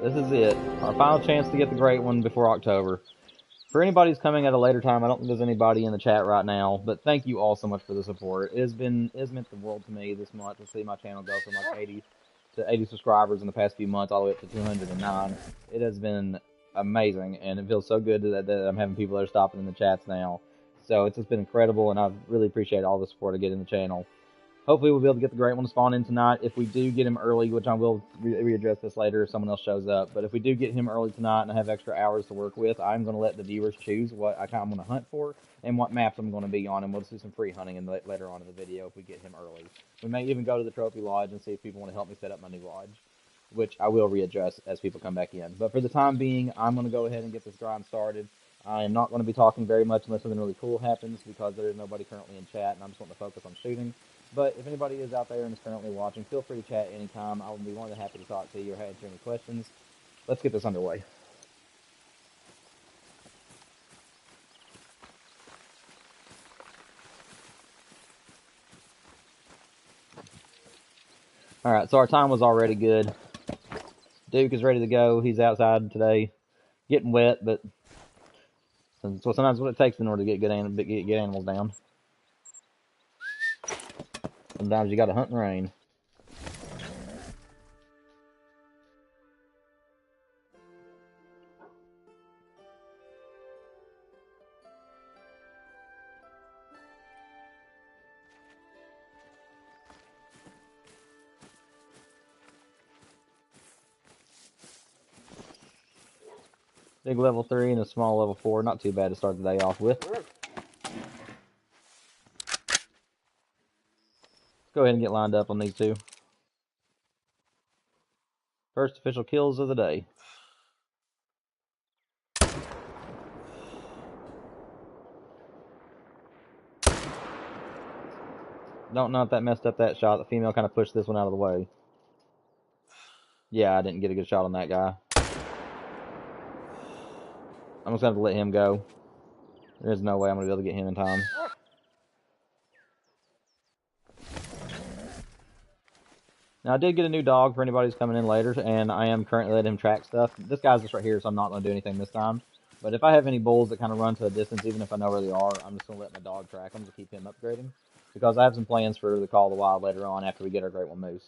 Alright, this is it. Our final chance to get the great one before October. For anybody who's coming at a later time, I don't think there's anybody in the chat right now, but thank you all so much for the support. It's meant the world to me this month to see my channel go from like 80 to 80 subscribers in the past few months all the way up to 209. It has been amazing, and it feels so good that I'm having people that are stopping in the chats now. So it's just been incredible, and I really appreciate all the support I get in the channel. Hopefully we'll be able to get the great one to spawn in tonight. If we do get him early, which I will readdress this later if someone else shows up, but if we do get him early tonight and I have extra hours to work with, I'm going to let the viewers choose what I'm going to hunt for and what maps I'm going to be on, and we'll do some free hunting later on in the video if we get him early. We may even go to the trophy lodge and see if people want to help me set up my new lodge, which I will readjust as people come back in. But for the time being, I'm going to go ahead and get this grind started. I am not going to be talking very much unless something really cool happens because there is nobody currently in chat, and I'm just wanting to focus on shooting. But if anybody is out there and is currently watching, feel free to chat anytime. I will be more than happy to talk to you or answer any questions. Let's get this underway. Alright, so our time was already good. Duke is ready to go. He's outside today, getting wet, but so sometimes what it takes in order to get good animals down. Sometimes you got to hunt in the rain. Big level 3 and a small level 4. Not too bad to start the day off with. Let's go ahead and get lined up on these two. First official kills of the day. Don't know if that messed up that shot. The female kind of pushed this one out of the way. Yeah, I didn't get a good shot on that guy. I'm just going to have to let him go. There's no way I'm going to be able to get him in time. Now, I did get a new dog for anybody who's coming in later, and I am currently letting him track stuff. This guy's just right here, so I'm not going to do anything this time. But if I have any bulls that kind of run to a distance, even if I know where they are, I'm just going to let my dog track them to keep him upgrading. Because I have some plans for the Call of the Wild later on after we get our Great One Moose.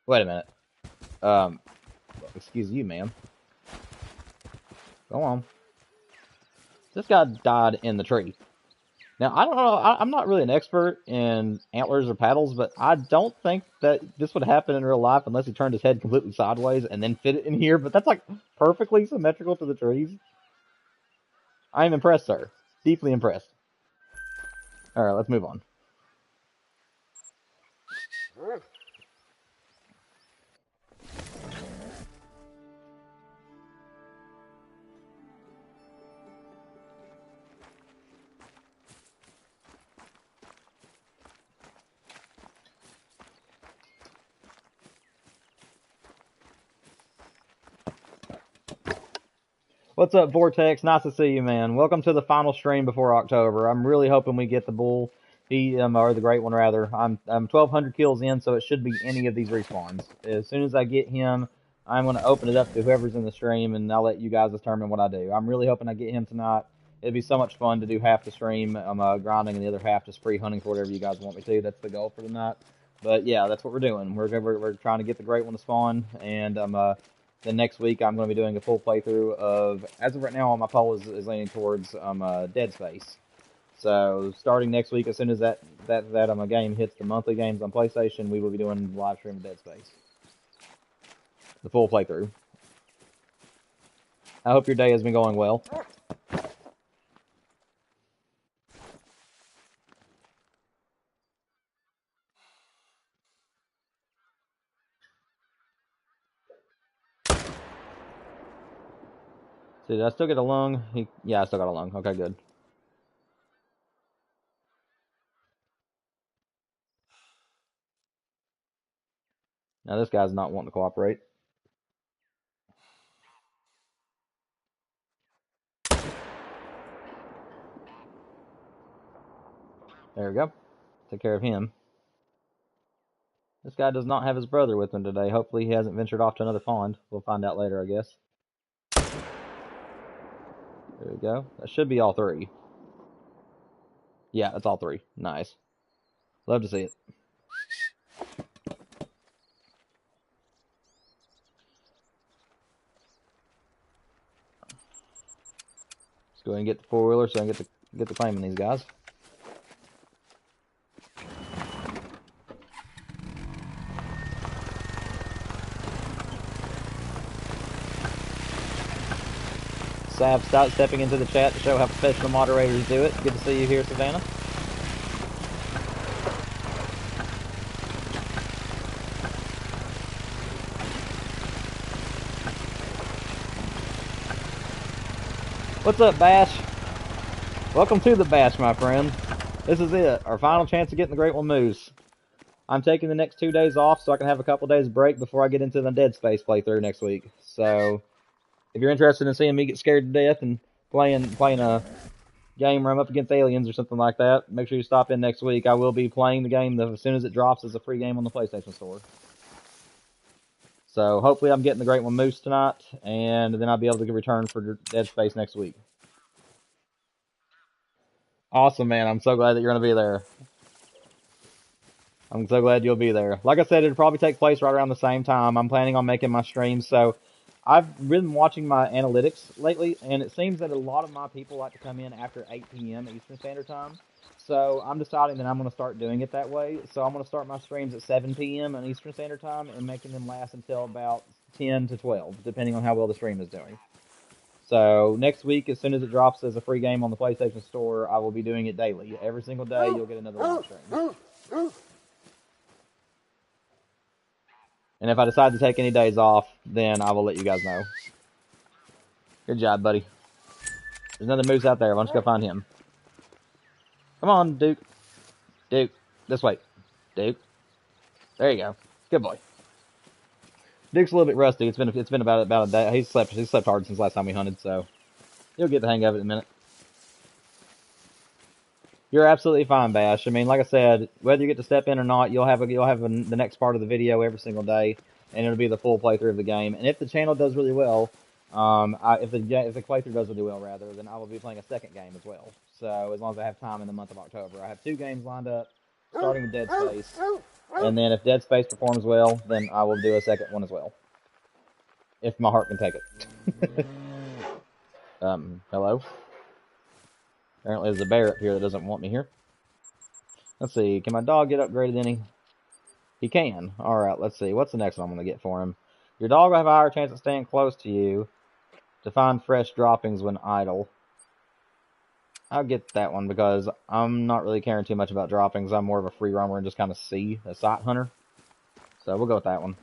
Wait a minute. Excuse you, ma'am. Go on. This guy died in the tree. Now, I don't know, I'm not really an expert in antlers or paddles, but I don't think that this would happen in real life unless he turned his head completely sideways and then fit it in here, but that's like perfectly symmetrical to the trees. I am impressed, sir. Deeply impressed. Alright, let's move on. What's up, Vortex? Nice to see you, man. Welcome to the final stream before October. I'm really hoping we get the bull, or the great one rather. I'm 1,200 kills in, so it should be any of these respawns. As soon as I get him, I'm going to open it up to whoever's in the stream, and I'll let you guys determine what I do. I'm really hoping I get him tonight. It'd be so much fun to do half the stream grinding and the other half just free hunting for whatever you guys want me to. That's the goal for tonight. But yeah, that's what we're doing. We're trying to get the great one to spawn, and then next week, I'm going to be doing a full playthrough of, as of right now, my poll is leaning towards Dead Space. So starting next week, as soon as that game hits the monthly games on PlayStation, we will be doing live stream of Dead Space. The full playthrough. I hope your day has been going well. So did I still get a lung? Yeah, I still got a lung. Okay, good. Now this guy's not wanting to cooperate. There we go. Take care of him. This guy does not have his brother with him today. Hopefully he hasn't ventured off to another pond. We'll find out later, I guess. There we go. That should be all three. Yeah, that's all three. Nice. Love to see it. Let's go ahead and get the four-wheeler so I can get the claiming these guys. Sav, stop stepping into the chat to show how professional moderators do it. Good to see you here, Savannah. What's up, Bash? Welcome to the Bash, my friend. This is it, our final chance of getting the Great One Moose. I'm taking the next 2 days off so I can have a couple days break before I get into the Dead Space playthrough next week. So, if you're interested in seeing me get scared to death and playing a game where I'm up against aliens or something like that, make sure you stop in next week. I will be playing the game as soon as it drops as a free game on the PlayStation Store. So hopefully I'm getting the Great One Moose tonight, and then I'll be able to return for Dead Space next week. Awesome, man. I'm so glad that you're going to be there. I'm so glad you'll be there. Like I said, it'll probably take place right around the same time. I'm planning on making my streams, so I've been watching my analytics lately, and it seems that a lot of my people like to come in after 8 p.m. Eastern Standard Time. So I'm deciding that I'm going to start doing it that way. So I'm going to start my streams at 7 p.m. on Eastern Standard Time and making them last until about 10 to 12, depending on how well the stream is doing. So next week, as soon as it drops as a free game on the PlayStation Store, I will be doing it daily. Every single day, you'll get another live stream. And if I decide to take any days off, then I will let you guys know. Good job, buddy. There's another moose out there. Why don't you go find him? Come on, Duke. Duke, this way. Duke. There you go. Good boy. Duke's a little bit rusty. It's been about a day. He's slept hard since last time we hunted, so you'll get the hang of it in a minute. You're absolutely fine, Bash. I mean, like I said, whether you get to step in or not, you'll have the next part of the video every single day, and it'll be the full playthrough of the game. And if the channel does really well, if the playthrough does really well, rather, then I will be playing a second game as well. So as long as I have time in the month of October, I have 2 games lined up, starting with Dead Space, and then if Dead Space performs well, then I will do a second one as well, if my heart can take it. Hello. Apparently there's a bear up here that doesn't want me here. Let's see, can my dog get upgraded any? He can. Alright, let's see. What's the next one I'm going to get for him? Your dog will have a higher chance of staying close to you to find fresh droppings when idle. I'll get that one because I'm not really caring too much about droppings. I'm more of a free roamer and just kind of see a sight hunter. So we'll go with that one.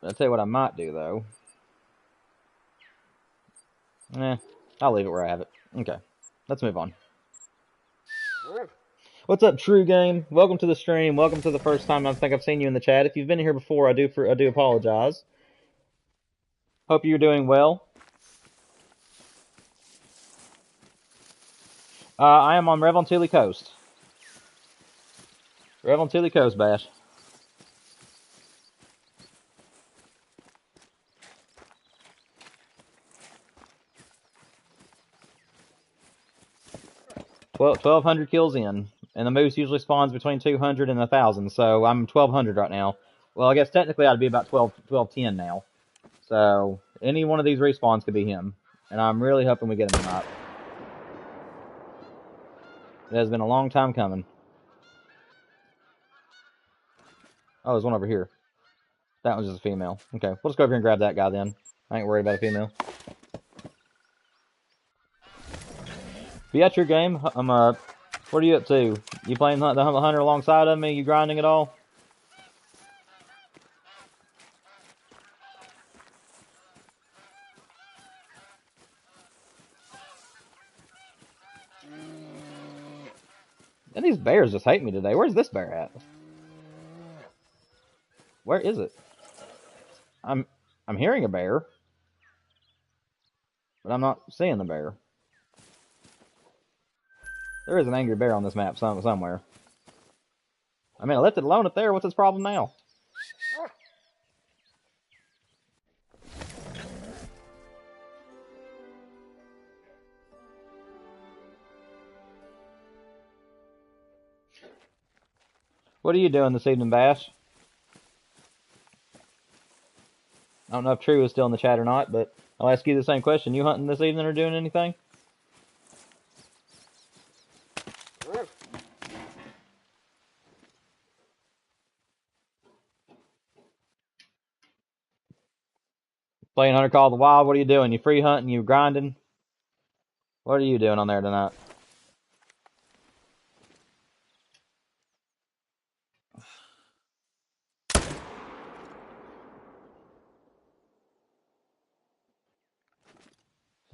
I'll tell you what I might do, though. I'll leave it where I have it. Okay, let's move on. What's up, True Game? Welcome to the stream. Welcome to the first time I think I've seen you in the chat. If you've been here before, I do apologize. Hope you're doing well. I am on Revontilly Coast. Revontilly Coast, Bash. Well, 1,200 kills in, and the moose usually spawns between 200 and 1,000, so I'm 1,200 right now. Well, I guess technically I'd be about 1210 now. So any one of these respawns could be him, and I'm really hoping we get him tonight. It has been a long time coming. Oh, there's one over here. That one's just a female. Okay, we'll just go over here and grab that guy then. I ain't worried about a female. Be at your game. What are you up to? You playing the hunter alongside of me? You grinding at all? And these bears just hate me today. Where's this bear at? Where is it? I'm hearing a bear, but I'm not seeing the bear. There is an angry bear on this map somewhere. I mean, I left it alone up there. What's his problem now? What are you doing this evening, Bash? I don't know if True is still in the chat or not, but I'll ask you the same question. You hunting this evening or doing anything? Playing Hunter Call of the Wild? What are you doing? You free hunting? You grinding? What are you doing on there tonight?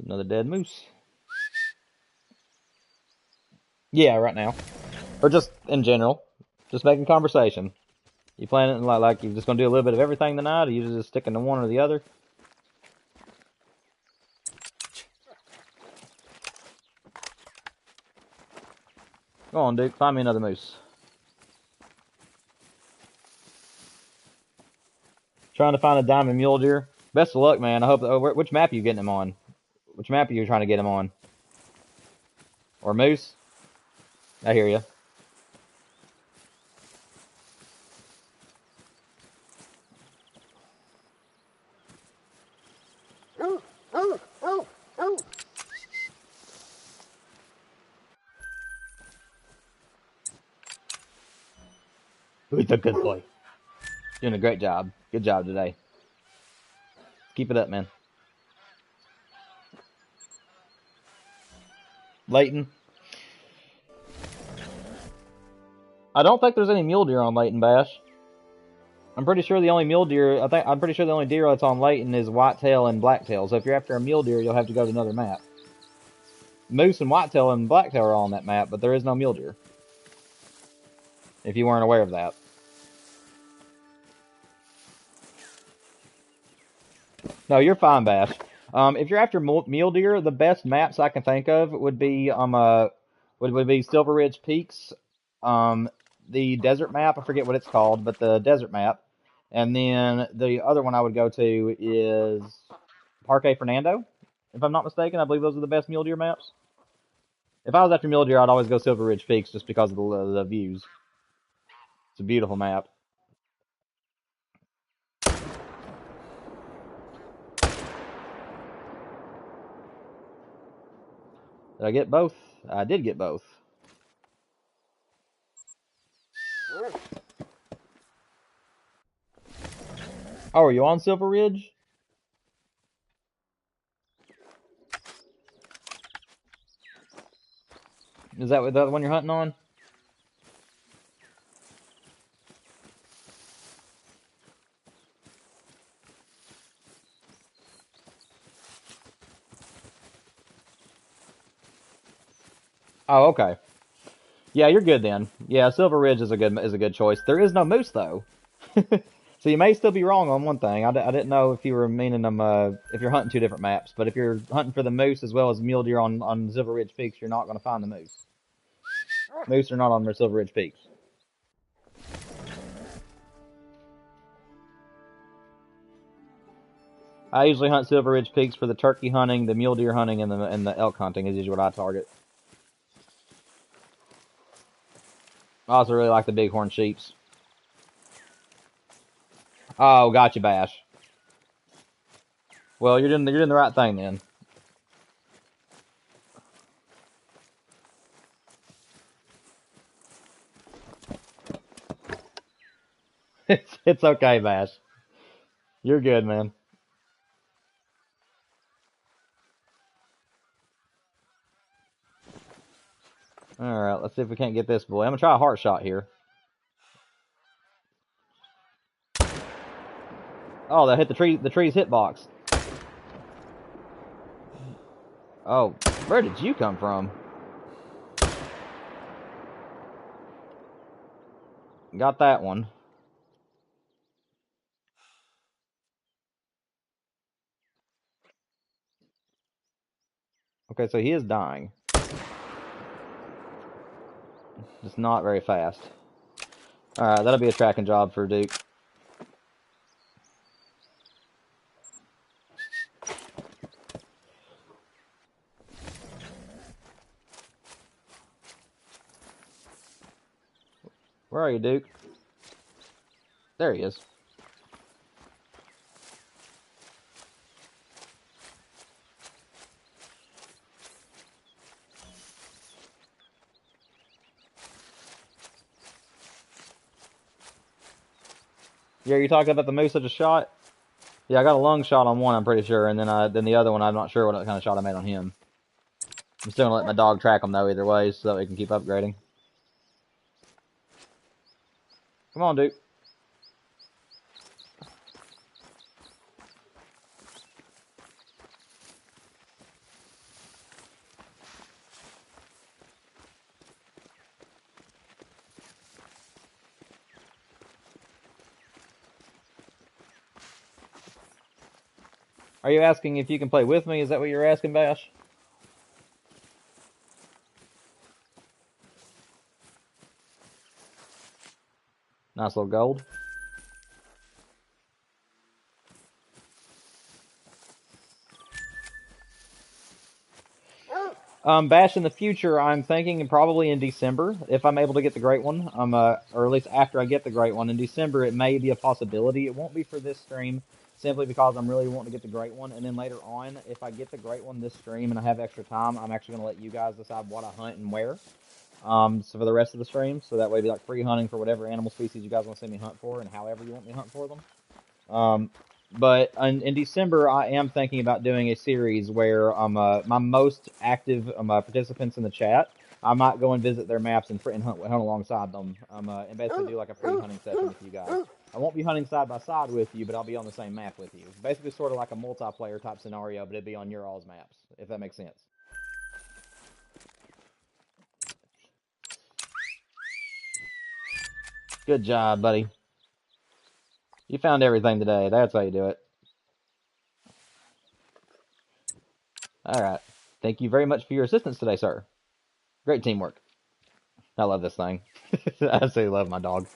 Another dead moose. Yeah, right now. Or just in general. Just making conversation. You planning like you're just gonna do a little bit of everything tonight, or you just sticking to one or the other? Go on, Duke. Find me another moose. Trying to find a diamond mule deer. Best of luck, man. I hope. Which map are you getting him on? Which map are you trying to get him on? Or moose? I hear you. Who's a good boy? Doing a great job. Good job today. Keep it up, man. Layton. I don't think there's any mule deer on Layton, Bash. I'm pretty sure the only mule deer, I'm pretty sure the only deer that's on Layton is whitetail and blacktail. So if you're after a mule deer, you'll have to go to another map. Moose and whitetail and blacktail are on that map, but there is no mule deer. If you weren't aware of that. No, you're fine, Bash. If you're after mule deer, the best maps I can think of would be would be Silver Ridge Peaks, the desert map. I forget what it's called, but the desert map. And then the other one I would go to is Parque Fernando, if I'm not mistaken. I believe those are the best mule deer maps. If I was after mule deer, I'd always go Silver Ridge Peaks just because of the views. It's a beautiful map. Did I get both? I did get both. Oh, are you on Silver Ridge? Is that the one you're hunting on? Oh, okay. Yeah, you're good then. Yeah, Silver Ridge is a good choice. There is no moose though, so you may still be wrong on one thing. I didn't know if you were meaning them if you're hunting two different maps, but if you're hunting for the moose as well as mule deer on Silver Ridge Peaks, you're not going to find the moose. Moose are not on their Silver Ridge Peaks. I usually hunt Silver Ridge Peaks for the turkey hunting, the mule deer hunting, and the elk hunting is usually what I target. I also really like the bighorn sheeps. Oh, gotcha, Bash. Well, you're doing the right thing then. It's okay, Bash. You're good, man. All right, let's see if we can't get this boy. I'm gonna try a heart shot here. Oh, that hit the tree. The tree's hitbox. Oh, where did you come from? Got that one. Okay, so he is dying. Just not very fast. Alright, that'll be a tracking job for Duke. Where are you, Duke? There he is. Yeah, you're talking about the moose I just shot? Yeah, I got a lung shot on one, I'm pretty sure, and then the other one, I'm not sure what kind of shot I made on him. I'm still gonna let my dog track him though, either way, so that we can keep upgrading. Come on, Duke. Are you asking if you can play with me? Is that what you're asking, Bash? Nice little gold. Bash, in the future, I'm thinking probably in December, if I'm able to get the great one. Or at least after I get the great one. In December, it may be a possibility. It won't be for this stream, simply because I'm really wanting to get the great one. And then later on, if I get the great one this stream and I have extra time, I'm actually going to let you guys decide what I hunt and where. So for the rest of the stream, so that way it'll be like free hunting for whatever animal species you guys want to see me hunt for and however you want me to hunt for them. But in December, I am thinking about doing a series where my most active participants in the chat, I might go and visit their maps and hunt alongside them, and basically do like a free hunting session with you guys. I won't be hunting side by side with you, but I'll be on the same map with you. Basically, sort of like a multiplayer type scenario, but it'd be on your all's maps, if that makes sense. Good job, buddy. You found everything today. That's how you do it. Alright. Thank you very much for your assistance today, sir. Great teamwork. I love this thing. I absolutely love my dog.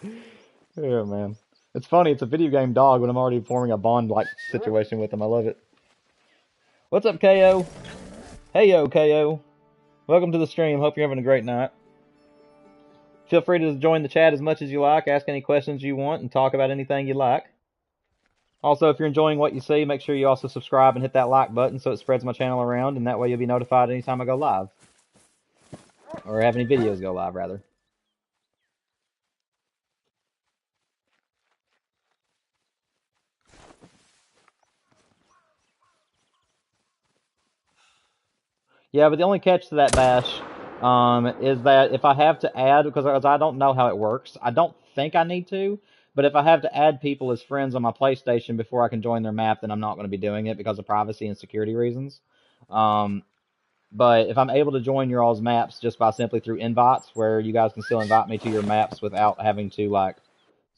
Oh, man. It's funny. It's a video game dog, but I'm already forming a bond-like situation with him. I love it. What's up, KO? Hey, yo, KO. Welcome to the stream. Hope you're having a great night. Feel free to join the chat as much as you like. Ask any questions you want and talk about anything you like. Also, if you're enjoying what you see, make sure you also subscribe and hit that like button so it spreads my channel around, and that way you'll be notified anytime I go live. Or have any videos go live, rather. Yeah, but the only catch to that, Bash, is that if I have to add, because I don't know how it works, I don't think I need to, but if I have to add people as friends on my PlayStation before I can join their map, then I'm not going to be doing it because of privacy and security reasons. But if I'm able to join your all's maps just by simply through invites, where you guys can still invite me to your maps without having to, like,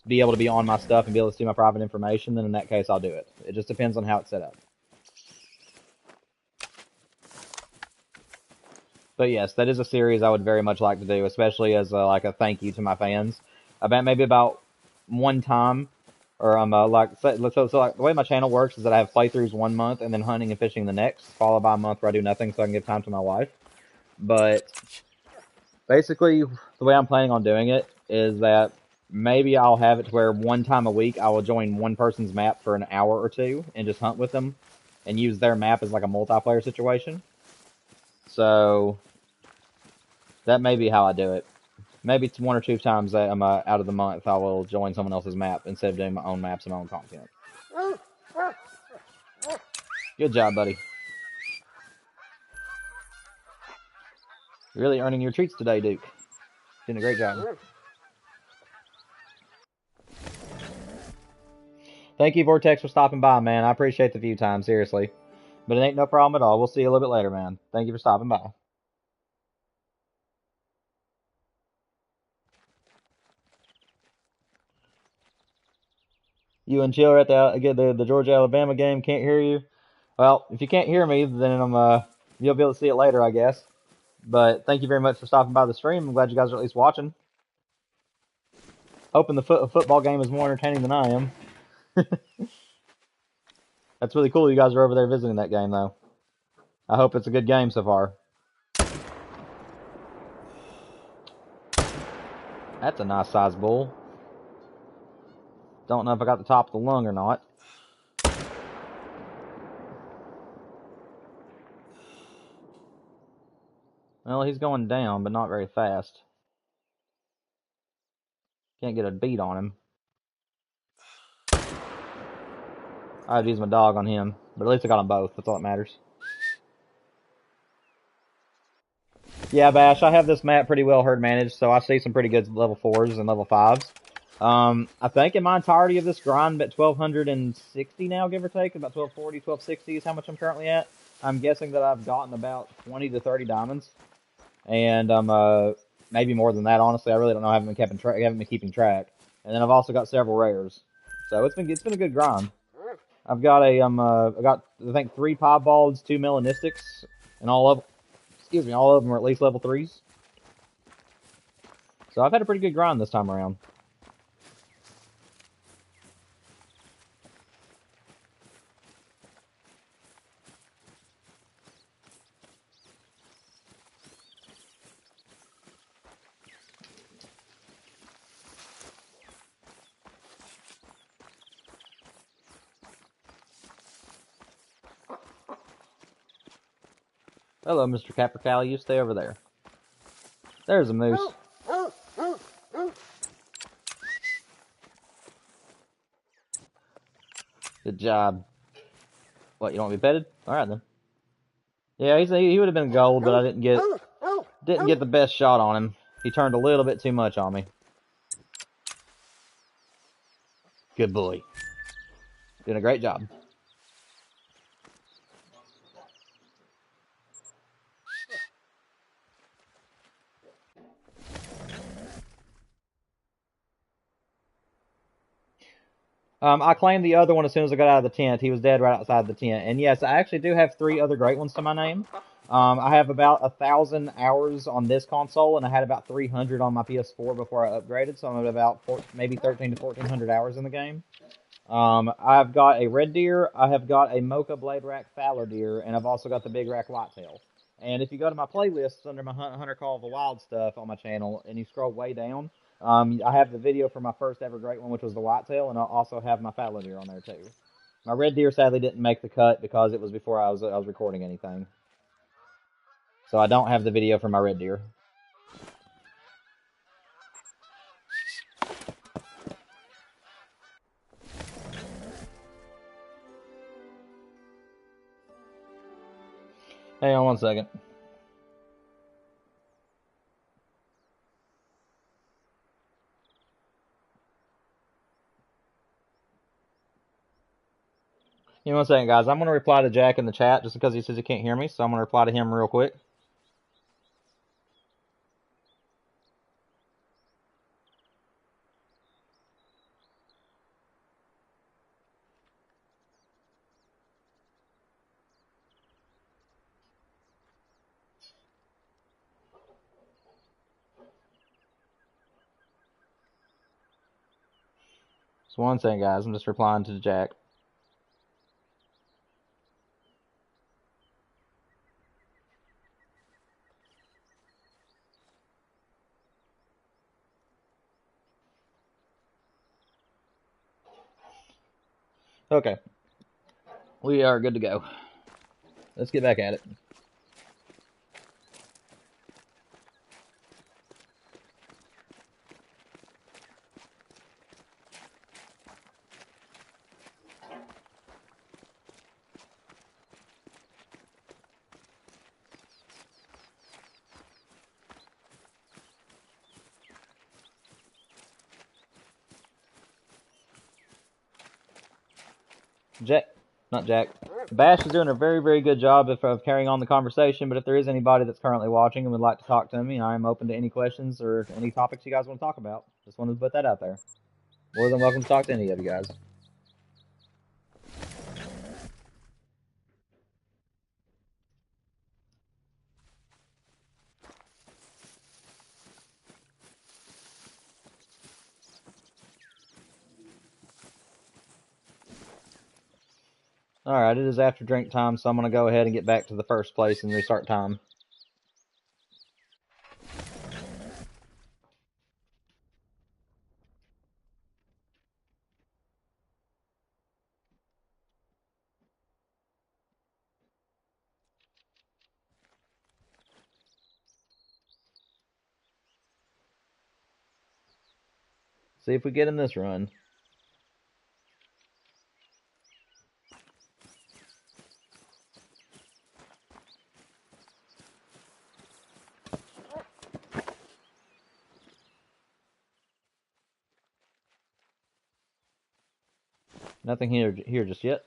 be able to be on my stuff and be able to see my private information, then in that case I'll do it. It just depends on how it's set up. But yes, that is a series I would very much like to do, especially as like a thank you to my fans. Maybe about one time, or like so like the way my channel works is that I have playthroughs 1 month and then hunting and fishing the next, followed by a month where I do nothing so I can give time to my wife. But basically, the way I'm planning on doing it is that maybe I'll have it to where one time a week I will join one person's map for an hour or two and just hunt with them and use their map as like a multiplayer situation. So that may be how I do it. Maybe it's 1 or 2 times that I'm out of the month I will join someone else's map instead of doing my own maps and my own content. Good job, buddy. You're really earning your treats today, Duke. Doing a great job. Thank you, Vortex, for stopping by, man. I appreciate the few times, seriously. But it ain't no problem at all. We'll see you a little bit later, man. Thank you for stopping by. You and Chill are at the Georgia-Alabama game. Can't hear you. Well, if you can't hear me, then you'll be able to see it later, I guess. But thank you very much for stopping by the stream. I'm glad you guys are at least watching. Hoping the football game is more entertaining than I am. That's really cool you guys are over there visiting that game, though. I hope it's a good game so far. That's a nice sized bull. Don't know if I got the top of the lung or not. Well, he's going down, but not very fast. Can't get a beat on him. I'd use my dog on him, but at least I got them both. That's all that matters. Yeah, Bash, I have this map pretty well herd managed, so I see some pretty good level 4s and level 5s. I think in my entirety of this grind, I'm at 1260 now, give or take. About 1240, 1260 is how much I'm currently at. I'm guessing that I've gotten about 20 to 30 diamonds. And maybe more than that, honestly. I really don't know. I haven't been keeping track. And then I've also got several rares. So it's been a good grind. I've got I think 3 piebalds, 2 melanistics, and all of them are at least level 3s. So I've had a pretty good grind this time around. Hello, Mr. Capercaillie. You stay over there. There's a moose. Good job. What, you don't want to be petted? Alright then. Yeah, he would have been gold, but I didn't get the best shot on him. He turned a little bit too much on me. Good boy. Doing a great job. I claimed the other one as soon as I got out of the tent. He was dead right outside the tent. And yes, I actually do have 3 other great ones to my name. I have about 1,000 hours on this console, and I had about 300 on my PS4 before I upgraded. So I'm at about maybe 13 to 1,400 hours in the game. I've got a red deer, I have got a mocha blade rack fallow deer, and I've also got the big rack whitetail. And if you go to my playlists under my Hunter Call of the Wild stuff on my channel, and you scroll way down, I have the video for my first ever great one, which was the whitetail, and I also have my fallow deer on there too. My red deer sadly didn't make the cut because it was before I was recording anything, so I don't have the video for my red deer. Hang on one second. Give me one second, guys. I'm going to reply to Jack in the chat just because he says he can't hear me, so I'm going to reply to him real quick. Just one second, guys. I'm just replying to Jack. Okay. We are good to go. Let's get back at it. Bash is doing a very, very good job of carrying on the conversation, but if there is anybody that's currently watching and would like to talk to me, I am open to any questions or any topics you guys want to talk about. Just wanted to put that out there. More than welcome to talk to any of you guys. Alright, it is after drink time, so I'm going to go ahead and get back to the first place and restart time. See if we get in this run. Nothing here just yet.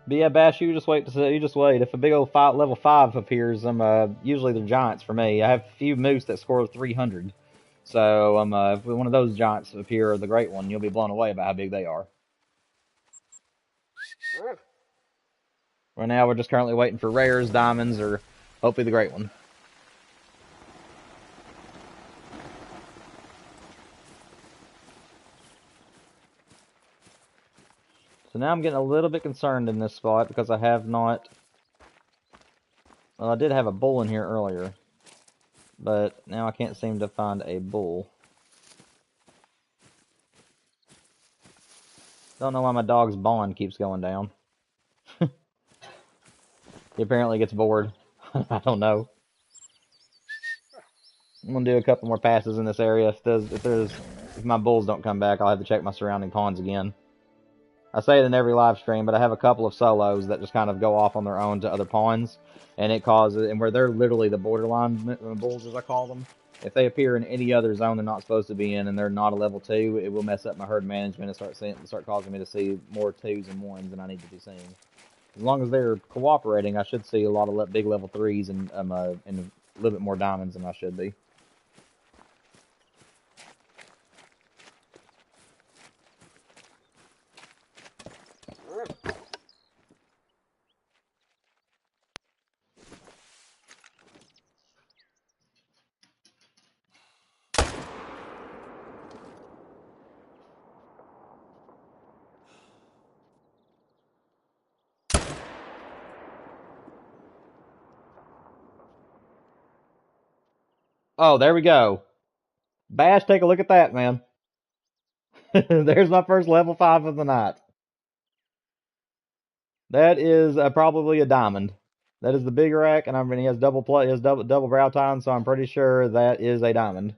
But yeah, Bash, you just wait to see. You just wait. If a big old level 5 appears, usually they're giants for me. I have a few moose that score 300. So if one of those giants appear, or the great one, you'll be blown away by how big they are. Right now, we're just currently waiting for rares, diamonds, or hopefully the great one. So now I'm getting a little bit concerned in this spot because I have not... Well, I did have a bull in here earlier, but now I can't seem to find a bull. Don't know why my dog's bond keeps going down. He apparently gets bored. I don't know. I'm gonna do a couple more passes in this area. If my bulls don't come back, I'll have to check my surrounding ponds again. I say it in every live stream, but I have a couple of solos that just kind of go off on their own to other ponds, and it causes, and where they're literally the borderline bulls, as I call them. If they appear in any other zone they're not supposed to be in, and they're not a level 2, it will mess up my herd management and start causing me to see more 2s and 1s than I need to be seeing. As long as they're cooperating, I should see a lot of big level 3s and a little bit more diamonds than I should be. Oh, there we go. Bash, take a look at that, man. There's my first level 5 of the night. That is probably a diamond. That is the big rack, and I mean he has double brow tine, so I'm pretty sure that is a diamond.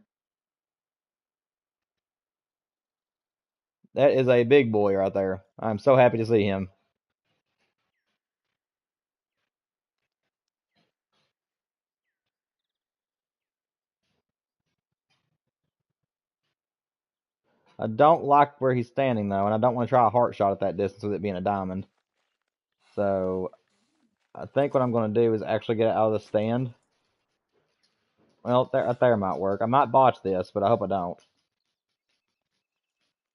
That is a big boy right there. I'm so happy to see him. I don't like where he's standing though, and I don't want to try a heart shot at that distance with it being a diamond. So I think what I'm going to do is actually get it out of the stand. Well, right there might work. I might botch this, but I hope I don't.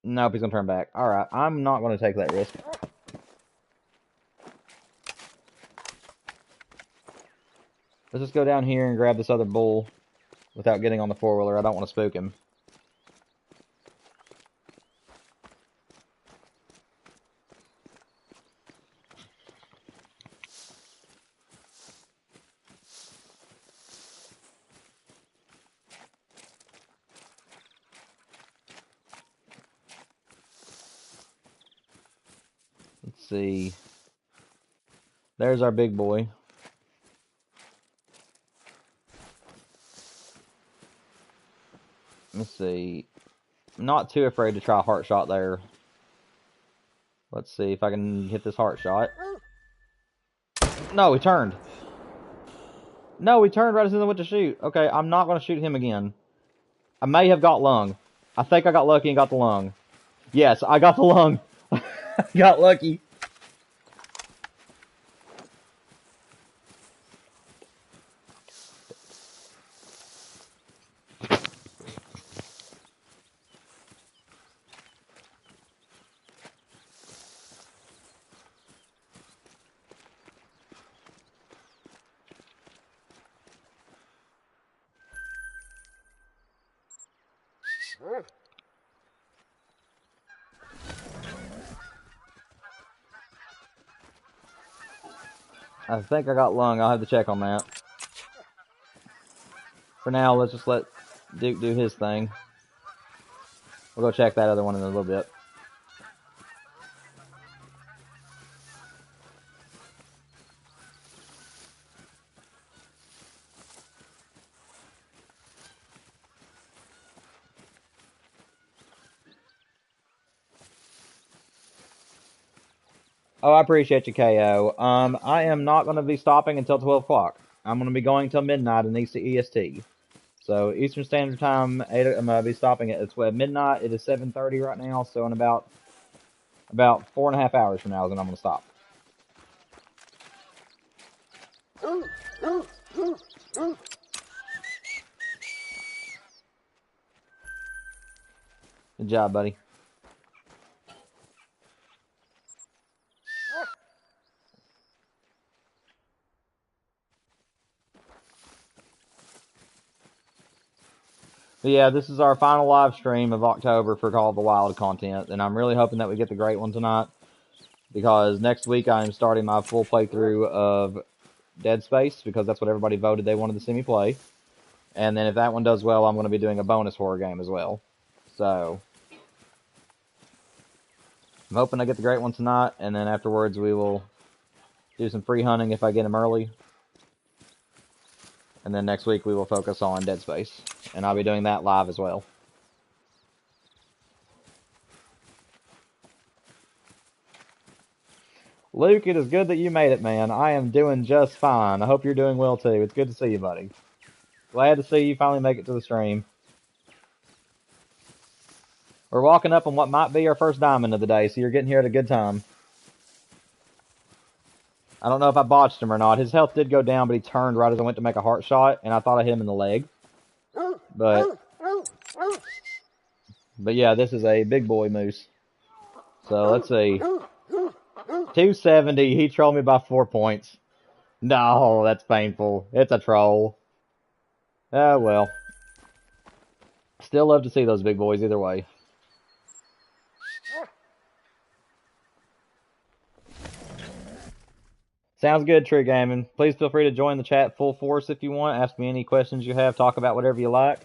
Nope, he's going to turn back. Alright, I'm not going to take that risk. Let's just go down here and grab this other bull without getting on the four-wheeler. I don't want to spook him. Let's see. There's our big boy. Let's see. I'm not too afraid to try a heart shot there. Let's see if I can hit this heart shot. No, he turned. No, he turned right as soon as I went to shoot. Okay, I'm not going to shoot him again. I may have got lung. I think I got lucky and got the lung. Yes, I got the lung. I got lucky. I think I got lung. I'll have to check on that. For now, let's just let Duke do his thing. We'll go check that other one in a little bit. Oh, I appreciate you, KO. I am not going to be stopping until 12 o'clock. I'm going to be going till midnight in EST. So Eastern Standard Time, I'm going to be stopping at midnight. It is 7:30 right now, so in about 4.5 hours from now is when I'm going to stop. Good job, buddy. But yeah, this is our final live stream of October for Call of the Wild content, and I'm really hoping that we get the great one tonight, because next week I am starting my full playthrough of Dead Space, because that's what everybody voted they wanted to see me play. And then if that one does well, I'm going to be doing a bonus horror game as well. So I'm hoping I get the great one tonight, and then afterwards we will do some free hunting if I get him early. And then next week we will focus on Dead Space, and I'll be doing that live as well. Luke, it is good that you made it, man. I am doing just fine. I hope you're doing well too. It's good to see you, buddy. Glad to see you finally make it to the stream. We're walking up on what might be our first diamond of the day, so you're getting here at a good time. I don't know if I botched him or not. His health did go down, but he turned right as I went to make a heart shot, and I thought I hit him in the leg. But yeah, this is a big boy moose. So let's see. 270. He trolled me by 4 points. No, that's painful. It's a troll. Oh, well. Still love to see those big boys either way. Sounds good, True Gaming. Please feel free to join the chat full force if you want. Ask me any questions you have. Talk about whatever you like.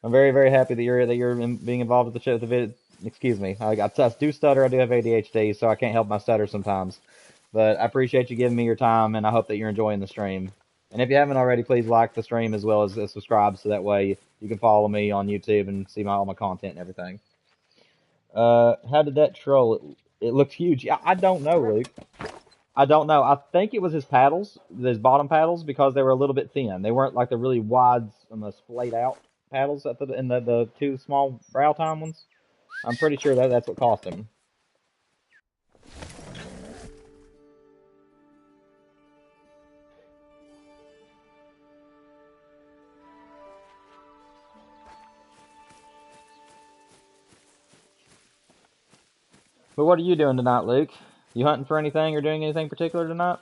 I'm very, very happy that you're being involved with the chat. Excuse me. I do stutter. I do have ADHD, so I can't help my stutter sometimes. But I appreciate you giving me your time, and I hope that you're enjoying the stream. And if you haven't already, please like the stream as well as subscribe, so that way you can follow me on YouTube and see all my content and everything. How did that troll? It looked huge. I don't know, Luke. I don't know. I think it was his paddles, his bottom paddles, because they were a little bit thin. They weren't like the really wide, splayed out paddles in the two small brow time ones. I'm pretty sure that's what cost him. But what are you doing tonight, Luke? You hunting for anything or doing anything particular tonight?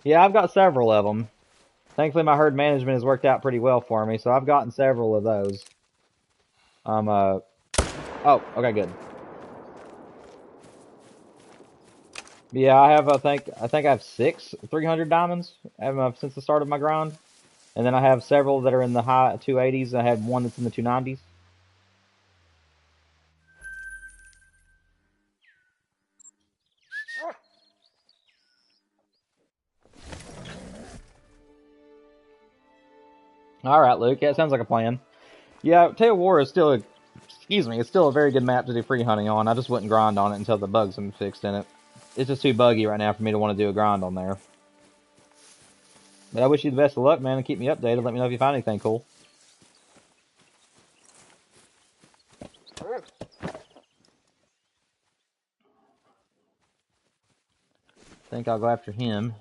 Yeah, I've got several of them. Thankfully, my herd management has worked out pretty well for me, so I've gotten several of those. Oh, okay, good. Yeah, I have, I think I have 6 300 diamonds since the start of my grind. And then I have several that are in the high 280s. I have one that's in the 290s. All right, Luke. Yeah, it sounds like a plan. Yeah, Tail War is still it's still a very good map to do free hunting on. I just wouldn't grind on it until the bugs have been fixed in it. It's just too buggy right now for me to want to do a grind on there. But I wish you the best of luck, man, and keep me updated. Let me know if you find anything cool. think I'll go after him.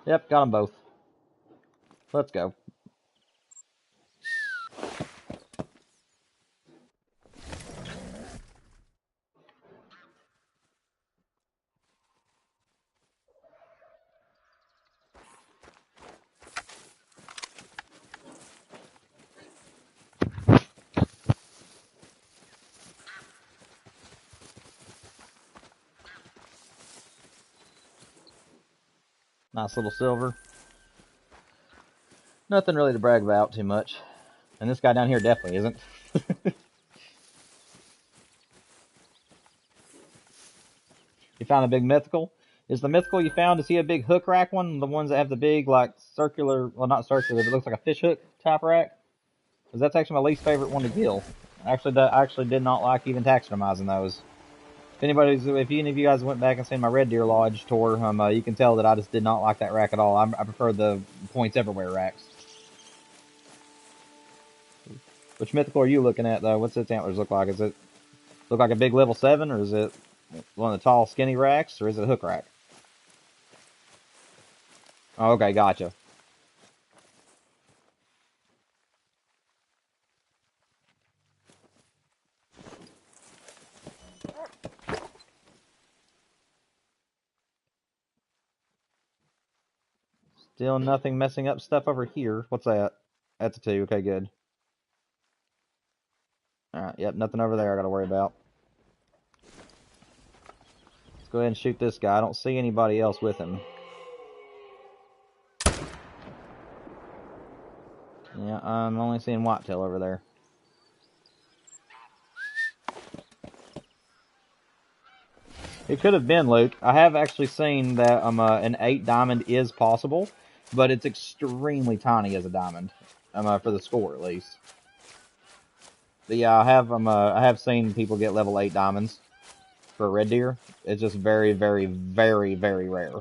Yep, got them both. Let's go. Nice little silver. Nothing really to brag about too much. And this guy down here definitely isn't. You found a big mythical? Is the mythical you found, is he a big hook rack one? The ones that have the big, like, circular, well, not circular, but it looks like a fish hook type rack? Because that's actually my least favorite one to kill. Actually, I actually did not like even taxidermizing those. If any of you guys went back and seen my Red Deer Lodge tour, you can tell that I just did not like that rack at all. I prefer the points everywhere racks. Which mythical are you looking at, though? What's its antlers look like? Is it look like a big level 7, or is it one of the tall, skinny racks, or is it a hook rack? Oh, okay, gotcha. Still nothing messing up stuff over here. What's that? That's a 2. Okay, good. Alright, yep, nothing over there I gotta worry about. Let's go ahead and shoot this guy. I don't see anybody else with him. Yeah, I'm only seeing whitetail over there. It could have been Luke. I have actually seen that an 8 diamond is possible, but it's extremely tiny as a diamond, for the score at least. But yeah, I have seen people get level 8 diamonds for red deer. It's just very, very, very, very rare.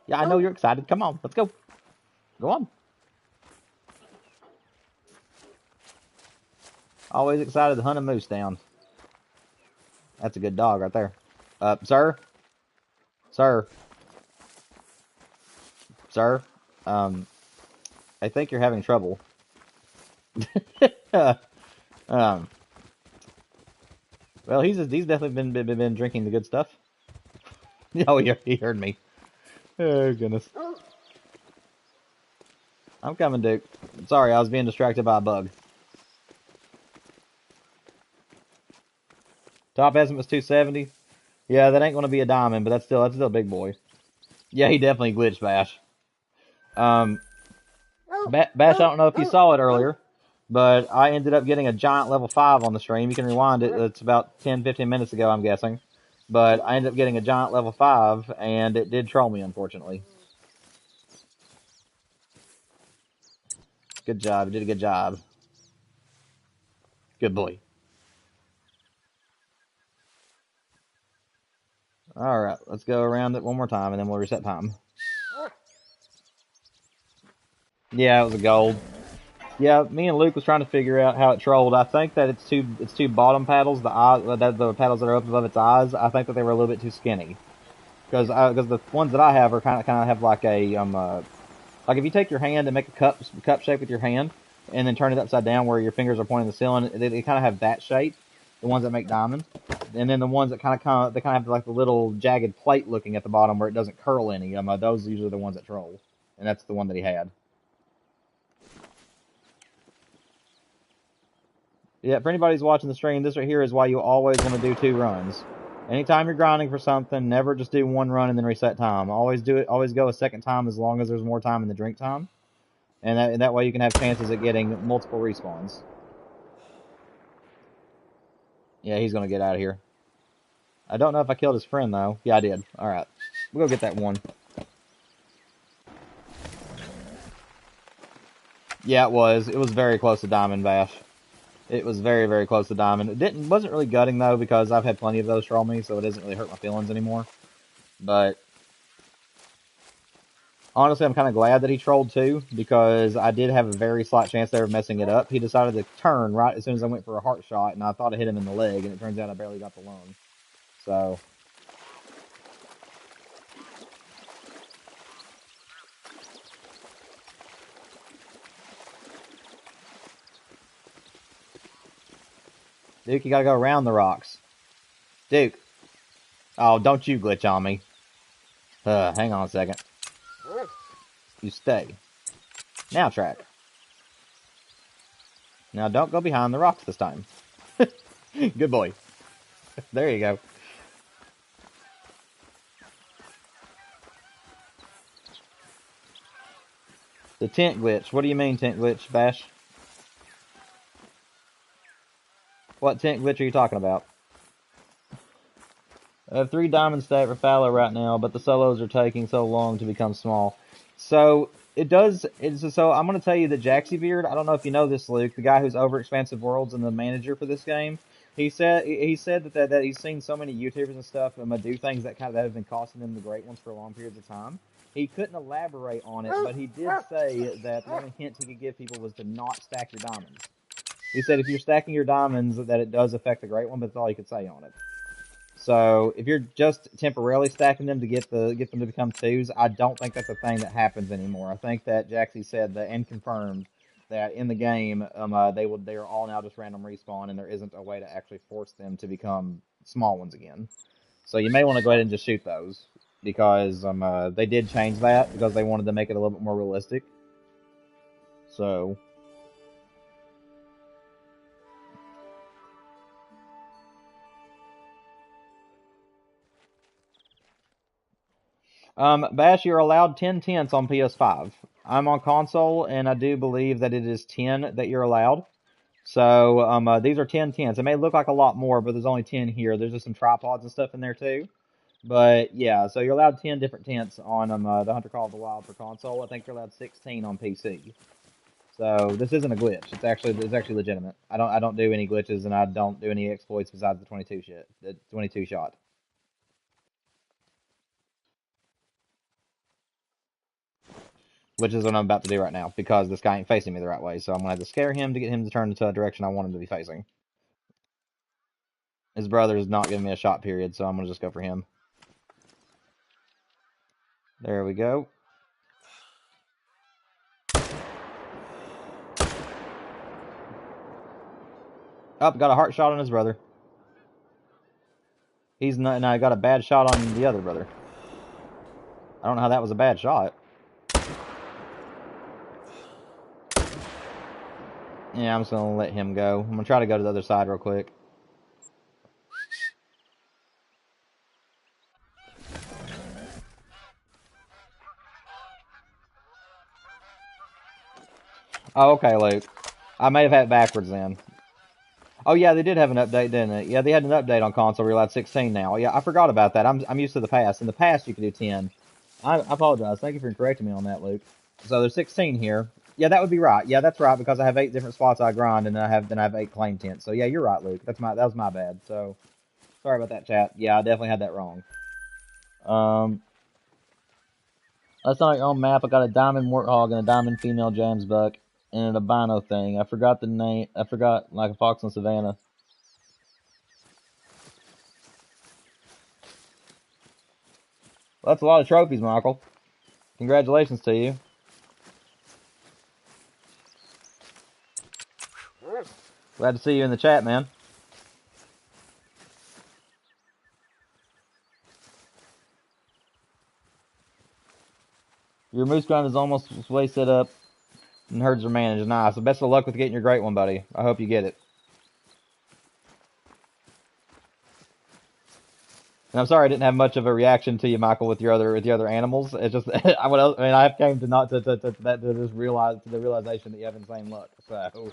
Yeah, I know you're excited. Come on, let's go. Go on. Always excited to hunt a moose down. That's a good dog right there. Sir? Sir? Sir? I think you're having trouble. Well, he's definitely been drinking the good stuff. Oh, he heard me. Oh, goodness. I'm coming, Duke. Sorry, I was being distracted by a bug. Top estimate was 270. Yeah, that ain't gonna be a diamond, but that's still a big boy. Yeah, he definitely glitched Bash. Bash, I don't know if you saw it earlier, but I ended up getting a giant level 5 on the stream. You can rewind it. It's about 10-15 minutes ago, I'm guessing. But I ended up getting a giant level 5, and it did troll me, unfortunately. Good job. You did a good job. Good boy. Alright, let's go around it one more time, and then we'll reset time. Yeah, it was a gold. Yeah, me and Luke was trying to figure out how it trolled. I think that it's two bottom paddles, the paddles that are up above its eyes. I think that they were a little bit too skinny, because the ones that I have are kind of have like a like if you take your hand and make a cup shape with your hand, and then turn it upside down where your fingers are pointing the ceiling, they kind of have that shape. The ones that make diamonds, and then the ones that kind of have like the little jagged plate looking at the bottom where it doesn't curl any. Those are usually the ones that troll, and that's the one that he had. Yeah, for anybody who's watching the stream, this right here is why you always want to do 2 runs. Anytime you're grinding for something, never just do 1 run and then reset time. Always go a second time as long as there's more time in the drink time. And that way you can have chances at getting multiple respawns. Yeah, he's gonna get out of here. I don't know if I killed his friend though. Yeah, I did. Alright. We'll go get that one. Yeah, it was. It was very close to diamond, Bash. It was very, very close to diamond. It wasn't really gutting though, because I've had plenty of those troll me, so it doesn't really hurt my feelings anymore. But honestly, I'm kind of glad that he trolled too, because I did have a very slight chance there of messing it up. He decided to turn right as soon as I went for a heart shot, and I thought I hit him in the leg, and it turns out I barely got the lung. So Duke, you gotta go around the rocks. Duke. Oh, don't you glitch on me. Hang on a second. You stay. Now track. Now don't go behind the rocks this time. Good boy. There you go. The tent glitch. What do you mean tent glitch, Bash? What tent glitch are you talking about? I have 3 diamond stack for fallow right now, but the solos are taking so long to become small. So it does. So I'm going to tell you that Jaxie Beard. I don't know if you know this, Luke, the guy who's over Expansive Worlds and the manager for this game. He said that he's seen so many YouTubers and stuff do things that have been costing them the great ones for long periods of time. He couldn't elaborate on it, but he did say that the only hint he could give people was to not stack your diamonds. He said if you're stacking your diamonds, that it does affect the great one, but that's all he could say on it. So if you're just temporarily stacking them to get them to become 2s, I don't think that's a thing that happens anymore. I think that Jaxie said that and confirmed that in the game, they are all now just random respawn, and there isn't a way to actually force them to become small ones again. So you may want to go ahead and just shoot those, because they did change that because they wanted to make it a little bit more realistic. So Bash, you're allowed 10 tents on PS5. I'm on console, and I do believe that it is 10 that you're allowed. So these are 10 tents. It may look like a lot more, but there's only 10 here. There's just some tripods and stuff in there too. But yeah, so you're allowed 10 different tents on the Hunter Call of the Wild for console. I think you're allowed 16 on PC. So this isn't a glitch. It's actually legitimate. I don't do any glitches, and I don't do any exploits besides the 22 shot. Which is what I'm about to do right now, because this guy ain't facing me the right way. So I'm gonna have to scare him to get him to turn into a direction I want him to be facing. His brother is not giving me a shot period, so I'm gonna just go for him. There we go. Oh, got a heart shot on his brother. He's not. Now I got a bad shot on the other brother. I don't know how that was a bad shot. Yeah, I'm just gonna let him go. I'm gonna try to go to the other side real quick. Oh, okay, Luke. I may have had it backwards then. Oh yeah, they did have an update, didn't it? Yeah, they had an update on console. We're allowed 16 now. Yeah, I forgot about that. I'm used to the past. In the past, you could do 10. I apologize. Thank you for correcting me on that, Luke. So there's 16 here. Yeah, that would be right. Yeah, that's right, because I have 8 different spots I grind, and I have 8 claim tents. So yeah, you're right, Luke. That was my bad. So sorry about that, chat. Yeah, I definitely had that wrong. That's not your own map. I got a diamond warthog and a diamond female James buck and an albino thing. I forgot the name. I forgot, like a fox on savannah. Well, that's a lot of trophies, Michael. Congratulations to you. Glad to see you in the chat, man. Your moose grind is almost way set up, and herds are managed. Nice. So best of luck with getting your great one, buddy. I hope you get it. And I'm sorry I didn't have much of a reaction to you, Michael, with your other animals. It's just I came to not to just realize to the realization that you have insane luck. So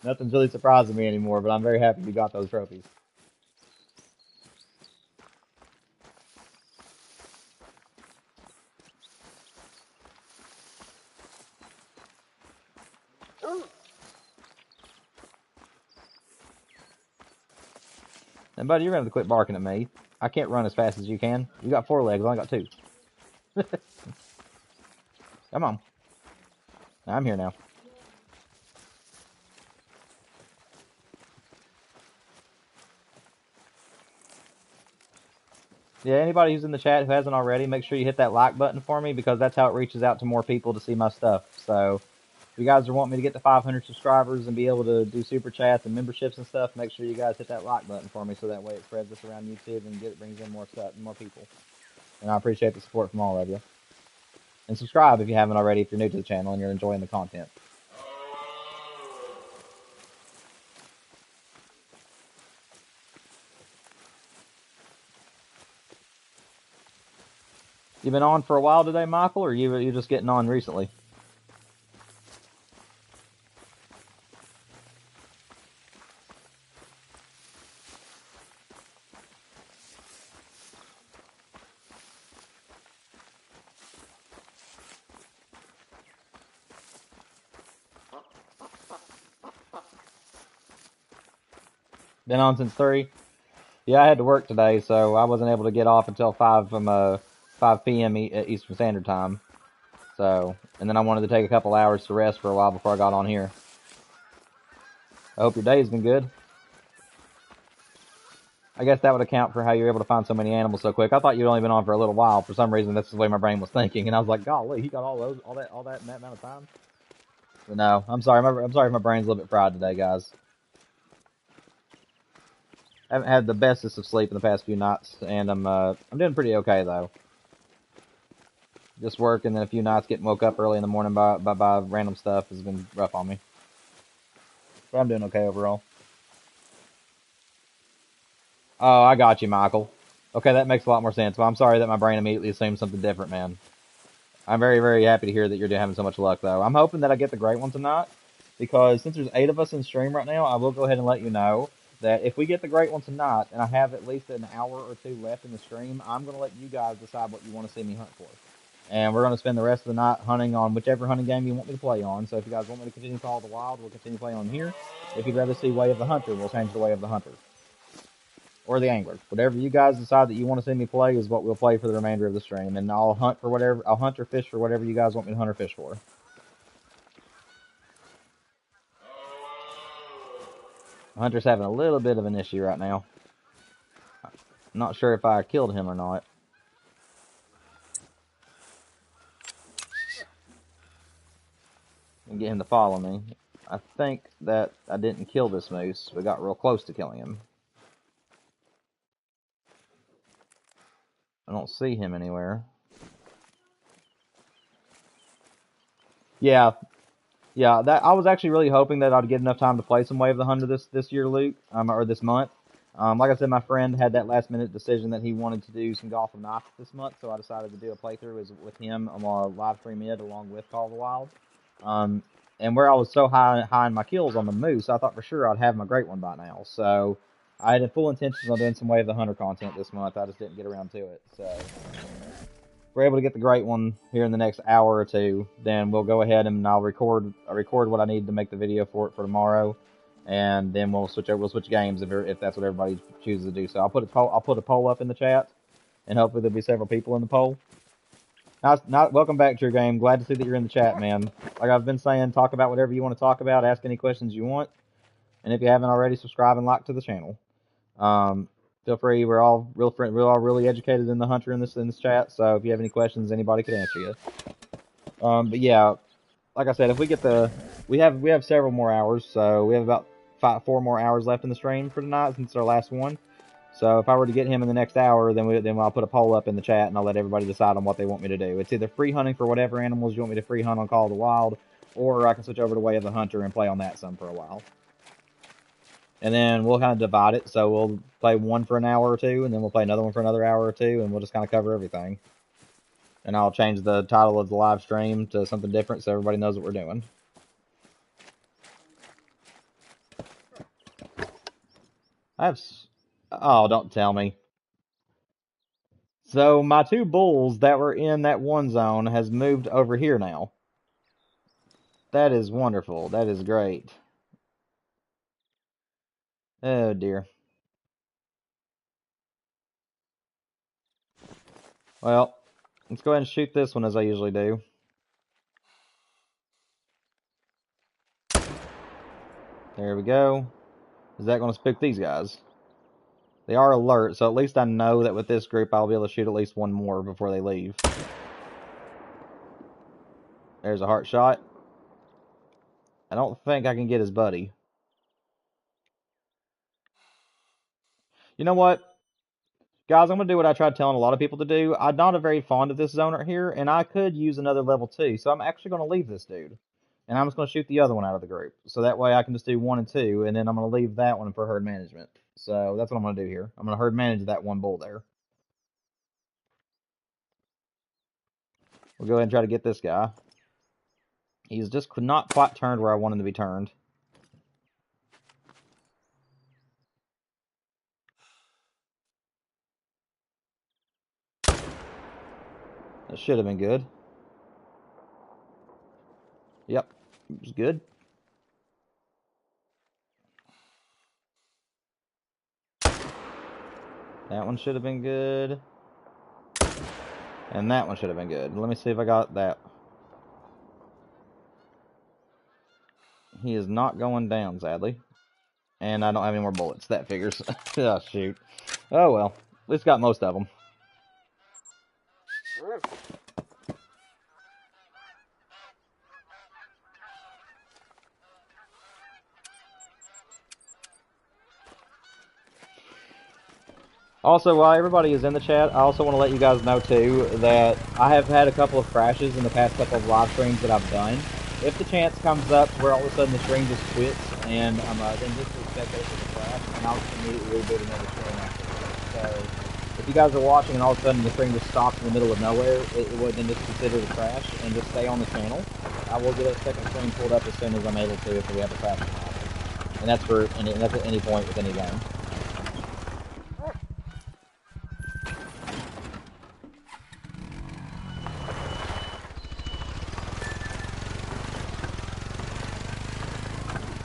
nothing's really surprising me anymore. But I'm very happy you got those trophies. And buddy, you're gonna have to quit barking at me. I can't run as fast as you can. You got 4 legs, I only got 2. Come on. I'm here now. Yeah, anybody who's in the chat who hasn't already, make sure you hit that like button for me, because that's how it reaches out to more people to see my stuff. So if you guys are wanting me to get to 500 subscribers and be able to do super chats and memberships and stuff, make sure you guys hit that like button for me, so that way it spreads this around YouTube and brings in more stuff and more people. And I appreciate the support from all of you. And subscribe if you haven't already, if you're new to the channel and you're enjoying the content. You been on for a while today, Michael, or you just getting on recently? Been on since 3? Yeah, I had to work today, so I wasn't able to get off until 5 p.m. Eastern Standard Time. So, and then I wanted to take a couple hours to rest for a while before I got on here. I hope your day's been good. I guess that would account for how you're able to find so many animals so quick. I thought you'd only been on for a little while. For some reason, that's the way my brain was thinking, and I was like, golly, he got all that in that amount of time. But no, I'm sorry. I'm sorry if my brain's a little bit fried today, guys. I haven't had the bestest of sleep in the past few nights, and I'm doing pretty okay though. Just work, and then a few nights getting woke up early in the morning by random stuff has been rough on me. But I'm doing okay overall. Oh, I got you, Michael. Okay, that makes a lot more sense. But I'm sorry that my brain immediately assumed something different, man. I'm very, very happy to hear that you're having so much luck, though. I'm hoping that I get the great one tonight, because since there's 8 of us in stream right now, I will go ahead and let you know that if we get the great one tonight, and I have at least an hour or 2 left in the stream, I'm going to let you guys decide what you want to see me hunt for. And we're going to spend the rest of the night hunting on whichever hunting game you want me to play on. So if you guys want me to continue Call of the Wild, we'll continue playing on here. If you'd rather see Way of the Hunter, we'll change to Way of the Hunter. Or the Angler. Whatever you guys decide that you want to see me play is what we'll play for the remainder of the stream. And I'll hunt or fish for whatever you guys want me to hunt or fish for. Hunter's having a little bit of an issue right now. I'm not sure if I killed him or not. And get him to follow me. I think that I didn't kill this moose. We got real close to killing him. I don't see him anywhere. Yeah, that I was actually really hoping that I'd get enough time to play some Way of the Hunter this year, Luke, or this month. Like I said, my friend had that last minute decision that he wanted to do some golf and knife this month, so I decided to do a playthrough with him on a live stream along with Call of the Wild. And where I was so high in my kills on the moose, I thought for sure I'd have my great one by now. So I had full intentions on doing some Way of the Hunter content this month. I just didn't get around to it. So if we're able to get the great one here in the next hour or 2, then we'll go ahead and I'll record what I need to make the video for tomorrow, and then we'll switch games if that's what everybody chooses to do. So I'll put a poll up in the chat, and hopefully there'll be several people in the poll. Welcome back to your game. Glad to see that you're in the chat, man. Like I've been saying, talk about whatever you want to talk about. Ask any questions you want. And if you haven't already, subscribe and like to the channel. Feel free. We're all really educated in the hunter in this chat. So if you have any questions, anybody could answer you. But yeah, like I said, if we get we have several more hours. So we have about 4 more hours left in the stream for tonight since our last one. So if I were to get him in the next hour, then I'll put a poll up in the chat, and I'll let everybody decide on what they want me to do. It's either free hunting for whatever animals you want me to free hunt on Call of the Wild, or I can switch over to Way of the Hunter and play on that some for a while. And then we'll kind of divide it. So we'll play one for an hour or 2, and then we'll play another one for another hour or 2, and we'll just kind of cover everything. And I'll change the title of the live stream to something different so everybody knows what we're doing. Oh, don't tell me. So my 2 bulls that were in that one zone has moved over here now. That is wonderful. That is great. Oh dear. Well, let's go ahead and shoot this one as I usually do. There we go. Is that going to spook these guys? They are alert, so at least I know that with this group I'll be able to shoot at least one more before they leave. There's a heart shot. I don't think I can get his buddy. You know what? Guys, I'm going to do what I tried telling a lot of people to do. I'm not very fond of this zone right here, and I could use another level 2, so I'm actually going to leave this dude. And I'm just going to shoot the other one out of the group. So that way I can just do 1 and 2, and then I'm going to leave that one for herd management. So that's what I'm going to do here. I'm going to herd manage that one bull there. We'll go ahead and try to get this guy. He's just not quite turned where I want him to be turned. That should have been good. Yep, it was good. That one should have been good. And that one should have been good. Let me see if I got that. He is not going down, sadly. And I don't have any more bullets. That figures. Oh, shoot. Oh, well. At least got most of them. Also, while everybody is in the chat, I also want to let you guys know, too, that I have had a couple of crashes in the past couple of live streams that I've done. If the chance comes up where all of a sudden the stream just quits, and then just expect it to crash, and I'll just immediately reboot another stream afterwards. So, if you guys are watching and all of a sudden the stream just stops in the middle of nowhere, it would then just consider the crash, and just stay on the channel. I will get a second stream pulled up as soon as I'm able to if we have a crash. And that's at any point with any game.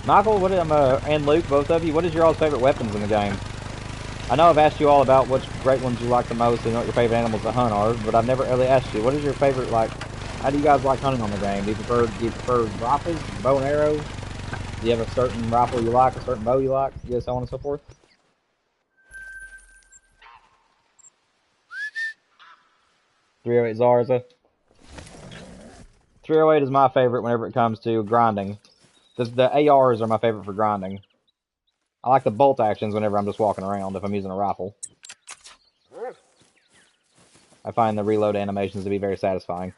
Michael, and Luke, both of you, what is your all's favorite weapons in the game? I know I've asked you all about which great ones you like the most and what your favorite animals to hunt are, but I've never really asked you, what is your favorite, how do you guys like hunting on the game? Do you prefer rifles, bow and arrow? Do you have a certain rifle you like, a certain bow you like, so on and so forth? .308 Zarza. 308 is my favorite whenever it comes to grinding. The ARs are my favorite for grinding. I like the bolt actions whenever I'm just walking around if I'm using a rifle. I find the reload animations to be very satisfying.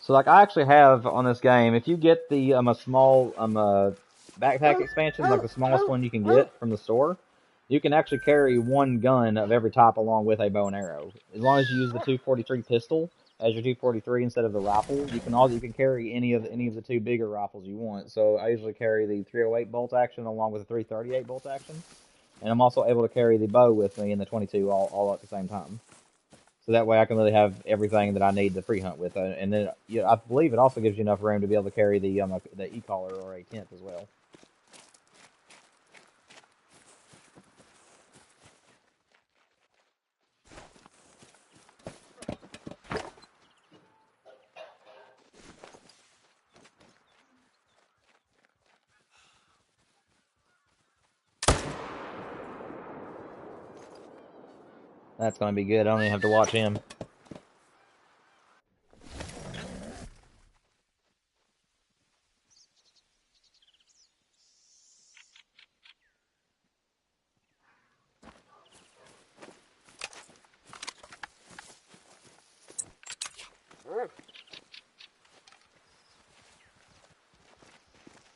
So, I actually have on this game, if you get the a small backpack expansion, like the smallest one you can get from the store, you can actually carry one gun of every type along with a bow and arrow. As long as you use the 243 pistol as your 243 instead of the rifle, you can carry any of the two bigger rifles you want. So I usually carry the 308 bolt action along with the 338 bolt action, and I'm also able to carry the bow with me in the 22 all at the same time. So that way I can really have everything that I need to free hunt with. And then I believe it also gives you enough room to be able to carry the e-collar or a tent as well. That's going to be good. I don't even have to watch him.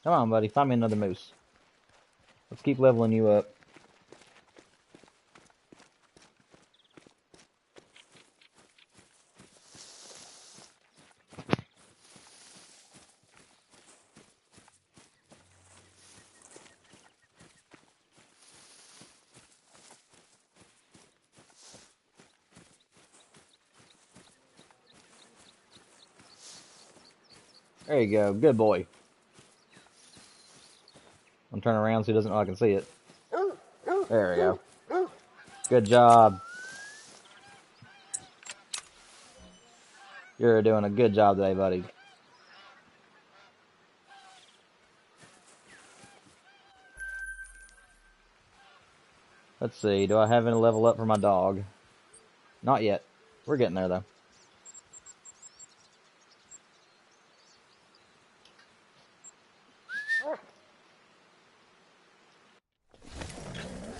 Come on, buddy. Find me another moose. Let's keep leveling you up. There you go. Good boy. I'm turning around so he doesn't know I can see it. There we go. Good job. You're doing a good job today, buddy. Let's see. Do I have any level up for my dog? Not yet. We're getting there, though.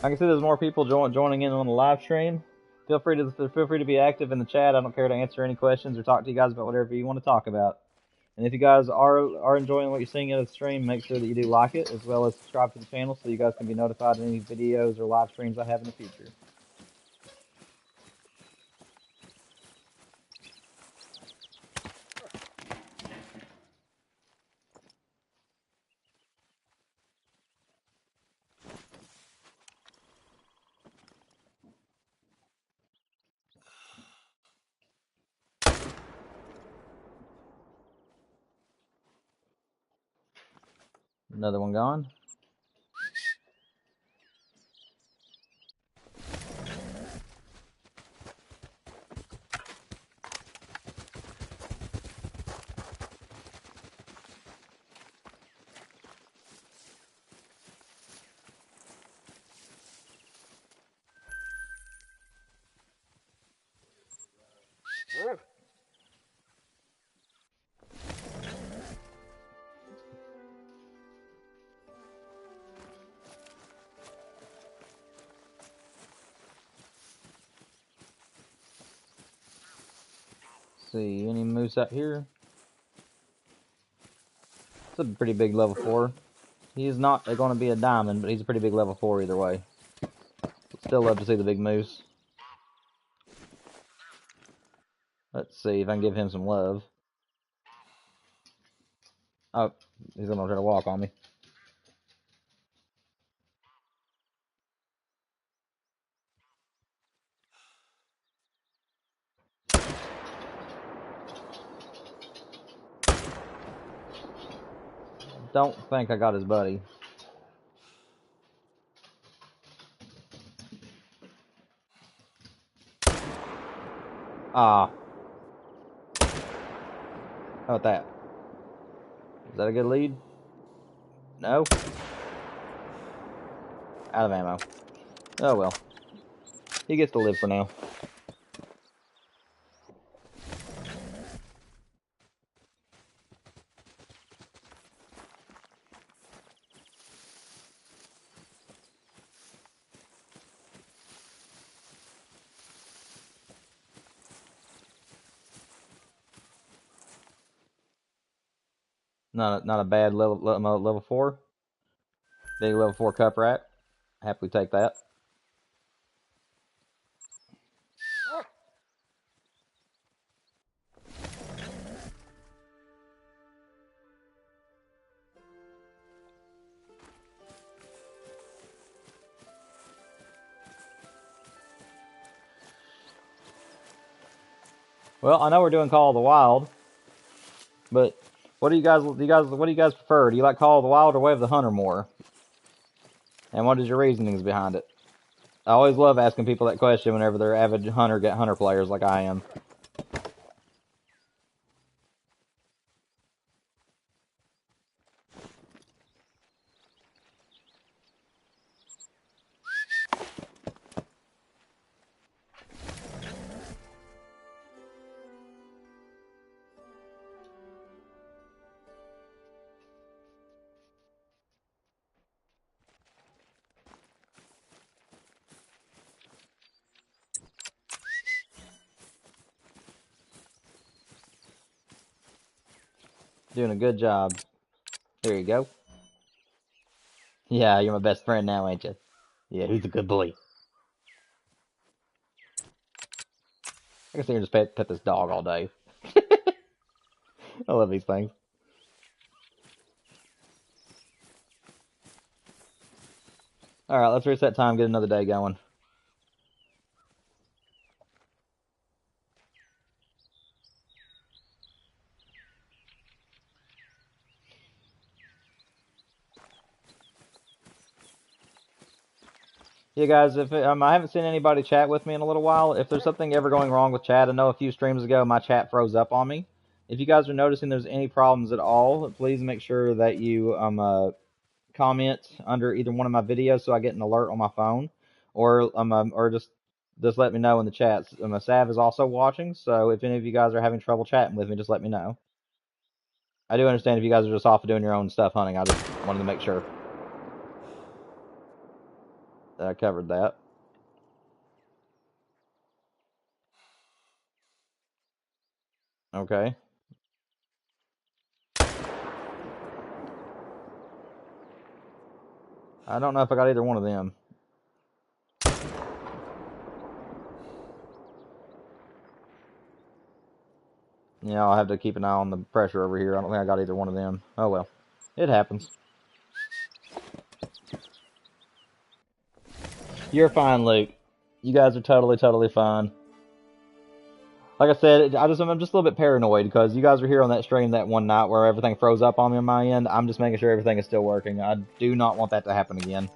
I can see there's more people joining in on the live stream. Feel free to be active in the chat. I don't care to answer any questions or talk to you guys about whatever you want to talk about. And if you guys are enjoying what you're seeing in the stream, make sure that you do like it, as well as subscribe to the channel so you guys can be notified of any videos or live streams I have in the future. Another one gone. See, any moose out here? It's a pretty big level 4. He's not going to be a diamond, but he's a pretty big level 4 either way. Still love to see the big moose. Let's see if I can give him some love. Oh, he's going to try to walk on me. Don't think I got his buddy. Ah. How about that? Is that a good lead? No? Out of ammo. Oh well. He gets to live for now. Not a bad level 4. Big level 4 cup rack. Happily take that. Well, I know we're doing Call of the Wild, but what do you guys prefer? Do you like Call of the Wild or Way of the Hunter more? And what is your reasonings behind it? I always love asking people that question whenever they're avid hunter players like I am. Doing a good job. There you go. Yeah, you're my best friend now, ain't you? Yeah, he's a good boy. I can sit here and just pet this dog all day. I love these things. Alright, let's reset time, get another day going. Yeah, guys, if I haven't seen anybody chat with me in a little while. If there's something ever going wrong with chat, I know a few streams ago my chat froze up on me. If you guys are noticing there's any problems at all, please make sure that you comment under either one of my videos so I get an alert on my phone, or just let me know in the chat. Sav is also watching, so if any of you guys are having trouble chatting with me, just let me know. I do understand if you guys are just off doing your own stuff hunting. I just wanted to make sure that I covered that. Okay. I don't know if I got either one of them. Yeah, I'll have to keep an eye on the pressure over here. I don't think I got either one of them. Oh well. It happens. You're fine, Luke. You guys are totally fine. Like I said, I'm just a little bit paranoid because you guys were here on that stream that one night where everything froze up on me on my end. I'm just making sure everything is still working. I do not want that to happen again.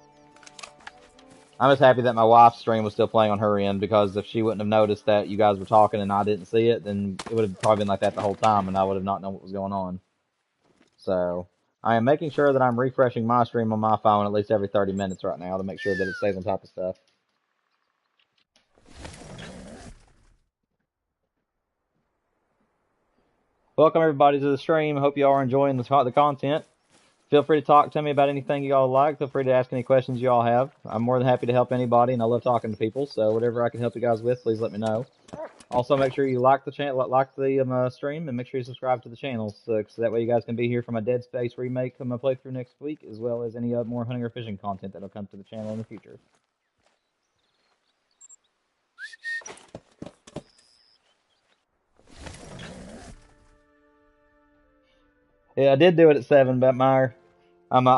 I'm just happy that my wife's stream was still playing on her end, because if she wouldn't have noticed that you guys were talking and I didn't see it, then it would have probably been like that the whole time and I would have not known what was going on. So I am making sure that I'm refreshing my stream on my phone at least every 30 minutes right now to make sure that it stays on top of stuff. Welcome everybody to the stream. Hope you all are enjoying the content. Feel free to talk to me about anything you all like. Feel free to ask any questions you all have. I'm more than happy to help anybody, and I love talking to people. So whatever I can help you guys with, please let me know. Also, make sure you like the channel, like the stream, and make sure you subscribe to the channel, so that way you guys can be here for my Dead Space remake playthrough next week, as well as any more hunting or fishing content that'll come to the channel in the future. Yeah, I did do it at 7, but I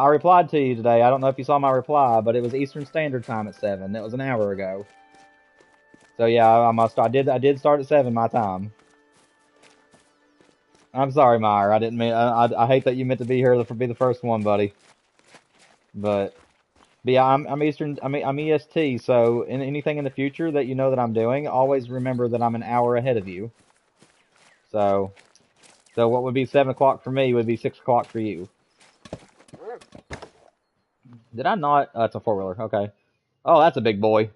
replied to you today. I don't know if you saw my reply, but it was Eastern Standard Time at 7. That was an hour ago. So yeah, I did start at 7 my time. I'm sorry, Meyer. I didn't mean. I hate that you meant to be here to be the first one, buddy. But yeah, I'm Eastern. I'm EST. So in anything in the future that you know that I'm doing, always remember that I'm an hour ahead of you. So what would be 7 o'clock for me would be 6 o'clock for you. Did I not? It's a 4-wheeler. Okay. Oh, that's a big boy.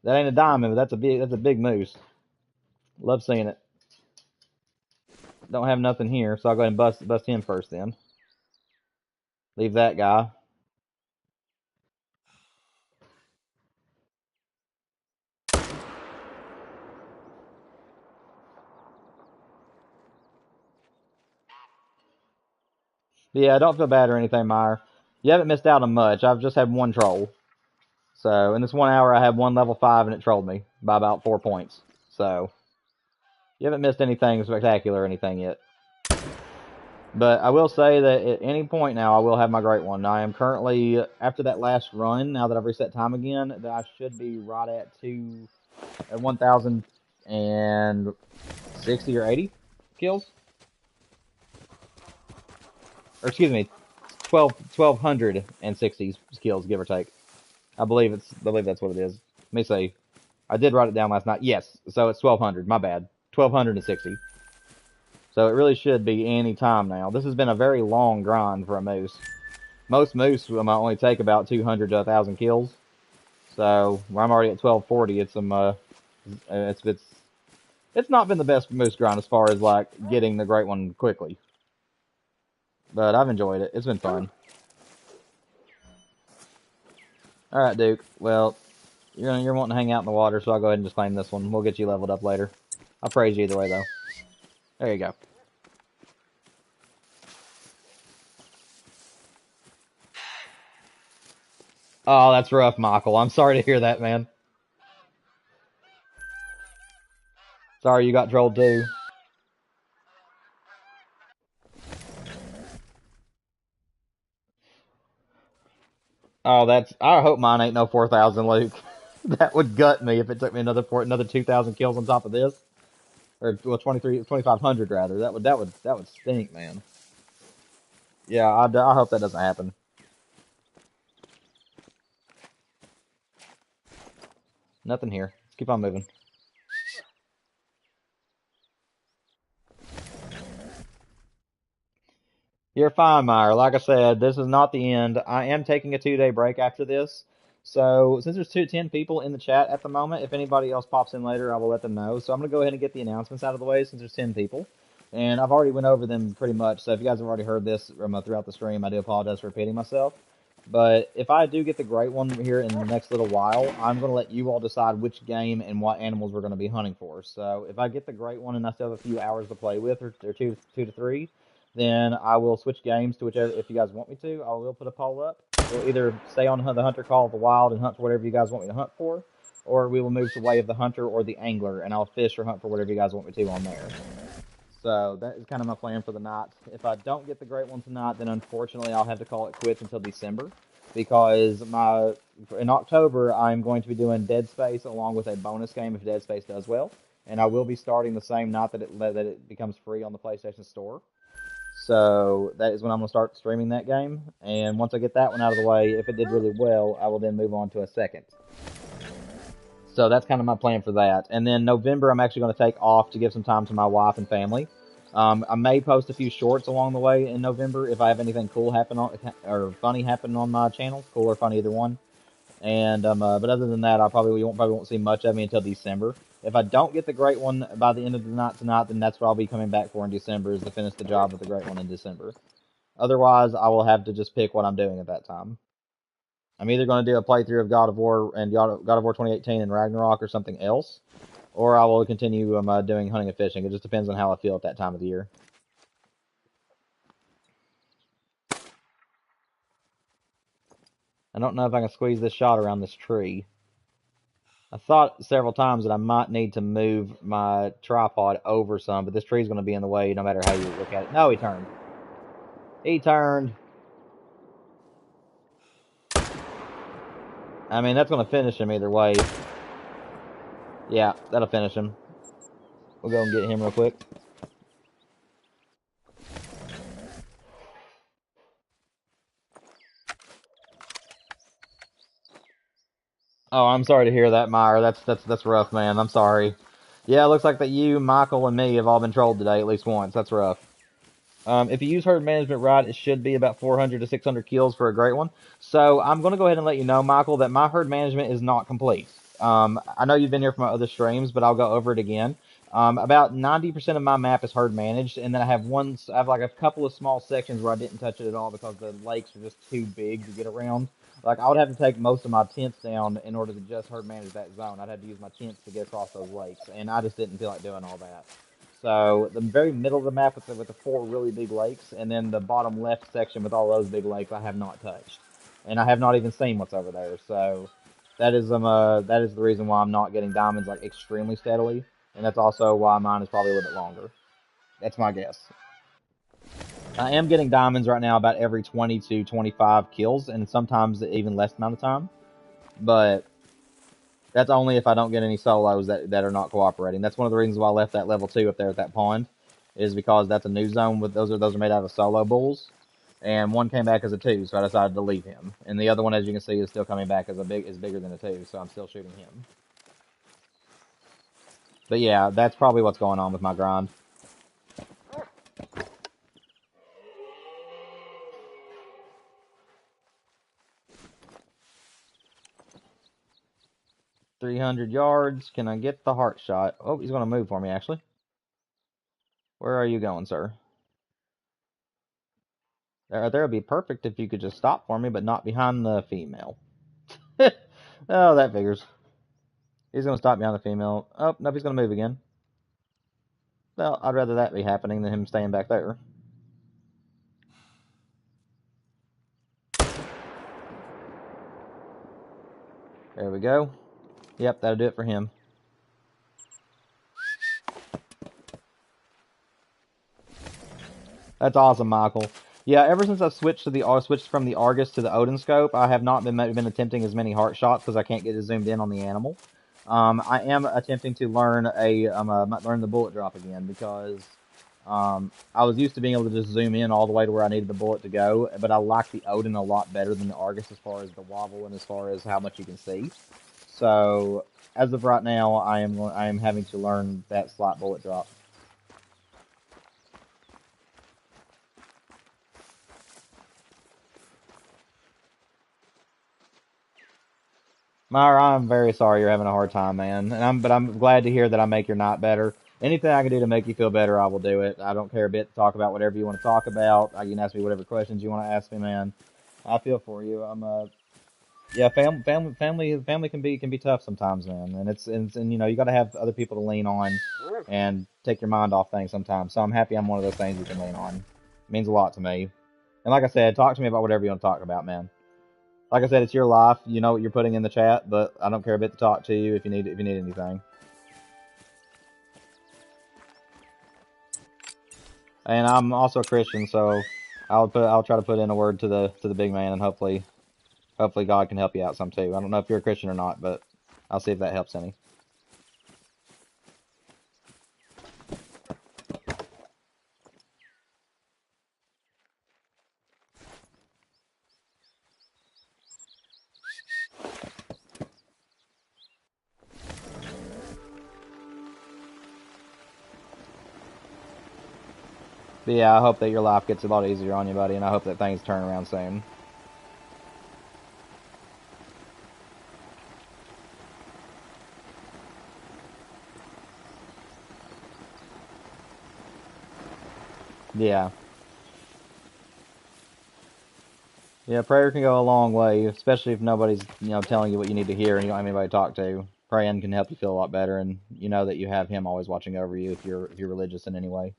That ain't a diamond, but that's a big moose. Love seeing it. Don't have nothing here, so I'll go ahead and bust him first then. Leave that guy. But yeah, don't feel bad or anything, Meyer. You haven't missed out on much. I've just had one troll. So in this 1 hour, I had one level 5, and it trolled me by about 4 points. So you haven't missed anything spectacular or anything yet. But I will say that at any point now, I will have my great one. I am currently, after that last run, now that I've reset time again, that I should be right at 1,060 or 80 kills. Or excuse me, 1,260 kills, give or take. I believe that's what it is. Let me see. I did write it down last night. Yes, so it's 1,200. My bad. 1,260. So it really should be any time now. This has been a very long grind for a moose. Most moose might only take about 200 to 1,000 kills. So where I'm already at 1,240, it's not been the best moose grind as far as like getting the great one quickly. But I've enjoyed it. It's been fun. All right, Duke. Well, you're wanting to hang out in the water, so I'll go ahead and just claim this one. We'll get you leveled up later. I'll praise you either way, though. There you go. Oh, that's rough, Michael. I'm sorry to hear that, man. Sorry you got trolled too. Oh, I hope mine ain't no 4,000, Luke. That would gut me if it took me another 2,000 kills on top of this, or well, 2,500 rather. That would stink, man. Yeah, I hope that doesn't happen. Nothing here. Let's keep on moving. You're fine, Meyer. Like I said, this is not the end. I am taking a 2-day break after this. So since there's 10 people in the chat at the moment, if anybody else pops in later, I will let them know. So I'm going to go ahead and get the announcements out of the way since there's 10 people. And I've already went over them pretty much. So if you guys have already heard this throughout the stream, I do apologize for repeating myself. But if I do get the great one here in the next little while, I'm going to let you all decide which game and what animals we're going to be hunting for. So if I get the great one and I still have a few hours to play with, or two to three, then I will switch games to whichever, if you guys want me to. I will put a poll up. We'll either stay on the Hunter Call of the Wild and hunt for whatever you guys want me to hunt for, or we will move to Way of the Hunter or the Angler, and I'll fish or hunt for whatever you guys want me to on there. So that is kind of my plan for the night. If I don't get the great one tonight, then unfortunately I'll have to call it quits until December, because in October I'm going to be doing Dead Space along with a bonus game if Dead Space does well, and I will be starting the same night that it becomes free on the PlayStation Store. So that is when I'm going to start streaming that game, and once I get that one out of the way, if it did really well, I will then move on to a second. So that's kind of my plan for that. And then November, I'm actually going to take off to give some time to my wife and family. I may post a few shorts along the way in November if I have anything cool happen or funny happen on my channel. Cool or funny, either one. And but other than that, I probably won't see much of me until December. If I don't get the great one by the end of the night tonight, then that's what I'll be coming back for in December, is to finish the job with the great one in December. Otherwise, I will have to just pick what I'm doing at that time. I'm either going to do a playthrough of God of War and God of War 2018 and Ragnarok or something else, or I will continue doing hunting and fishing. It just depends on how I feel at that time of the year. I don't know if I can squeeze this shot around this tree. I thought several times that I might need to move my tripod over some, but this tree's going to be in the way no matter how you look at it. No, he turned. He turned. I mean, that's going to finish him either way. Yeah, that'll finish him. We'll go and get him real quick. Oh, I'm sorry to hear that, Meyer. That's rough, man. I'm sorry. Yeah, it looks like that you, Michael, and me have all been trolled today at least once. That's rough. If you use herd management right, it should be about 400 to 600 kills for a great one. So I'm going to go ahead and let you know, Michael, that my herd management is not complete. I know you've been here from my other streams, but I'll go over it again. About 90% of my map is herd managed, and then I have like a couple of small sections where I didn't touch it at all because the lakes are just too big to get around. Like, I would have to take most of my tents down in order to just herd manage that zone. I'd have to use my tents to get across those lakes, and I just didn't feel like doing all that. So the very middle of the map with the 4 really big lakes, and then the bottom left section with all those big lakes, I have not touched, and I have not even seen what's over there. So that is the reason why I'm not getting diamonds like extremely steadily, and that's also why mine is probably a little bit longer. That's my guess. I am getting diamonds right now about every 20 to 25 kills, and sometimes even less amount of time, but that's only if I don't get any solos that are not cooperating. That's one of the reasons why I left that level 2 up there at that pond, is because that's a new zone. With those are made out of solo bulls, and one came back as a 2, so I decided to leave him. And the other one, as you can see, is still coming back as bigger than a 2, so I'm still shooting him. But yeah, that's probably what's going on with my grind. .300 yards. Can I get the heart shot? Oh, he's going to move for me, actually. Where are you going, sir? There would be perfect if you could just stop for me, but not behind the female. Oh, that figures. He's going to stop behind the female. Oh, nope, he's going to move again. Well, I'd rather that be happening than him staying back there. There we go. Yep, that'll do it for him. That's awesome, Michael. Yeah, ever since I switched from the Argus to the Odin scope, I have not been attempting as many heart shots because I can't get it zoomed in on the animal. I am attempting to learn learn the bullet drop again, because I was used to being able to just zoom in all the way to where I needed the bullet to go, but I like the Odin a lot better than the Argus as far as the wobble and as far as how much you can see. So as of right now, I am having to learn that slot bullet drop. Myra, I'm very sorry you're having a hard time, man. But I'm glad to hear that I make your night better. Anything I can do to make you feel better, I will do it. I don't care a bit to talk about whatever you want to talk about. You can ask me whatever questions you want to ask me, man. I feel for you. Yeah, family can be tough sometimes, man. And you know, you got to have other people to lean on and take your mind off things sometimes. So I'm happy I'm one of those things you can lean on. It means a lot to me. And like I said, talk to me about whatever you want to talk about, man. Like I said, it's your life. You know what you're putting in the chat, but I don't care a bit to talk to you if you need anything. And I'm also a Christian, so I'll try to put in a word to the big man, and hopefully God can help you out some too. I don't know if you're a Christian or not, but I'll see if that helps any. But yeah, I hope that your life gets a lot easier on you, buddy, and I hope that things turn around soon. Yeah. Yeah, prayer can go a long way, especially if nobody's, you know, telling you what you need to hear and you don't have anybody to talk to. Praying can help you feel a lot better, and you know that you have him always watching over you if you're religious in any way.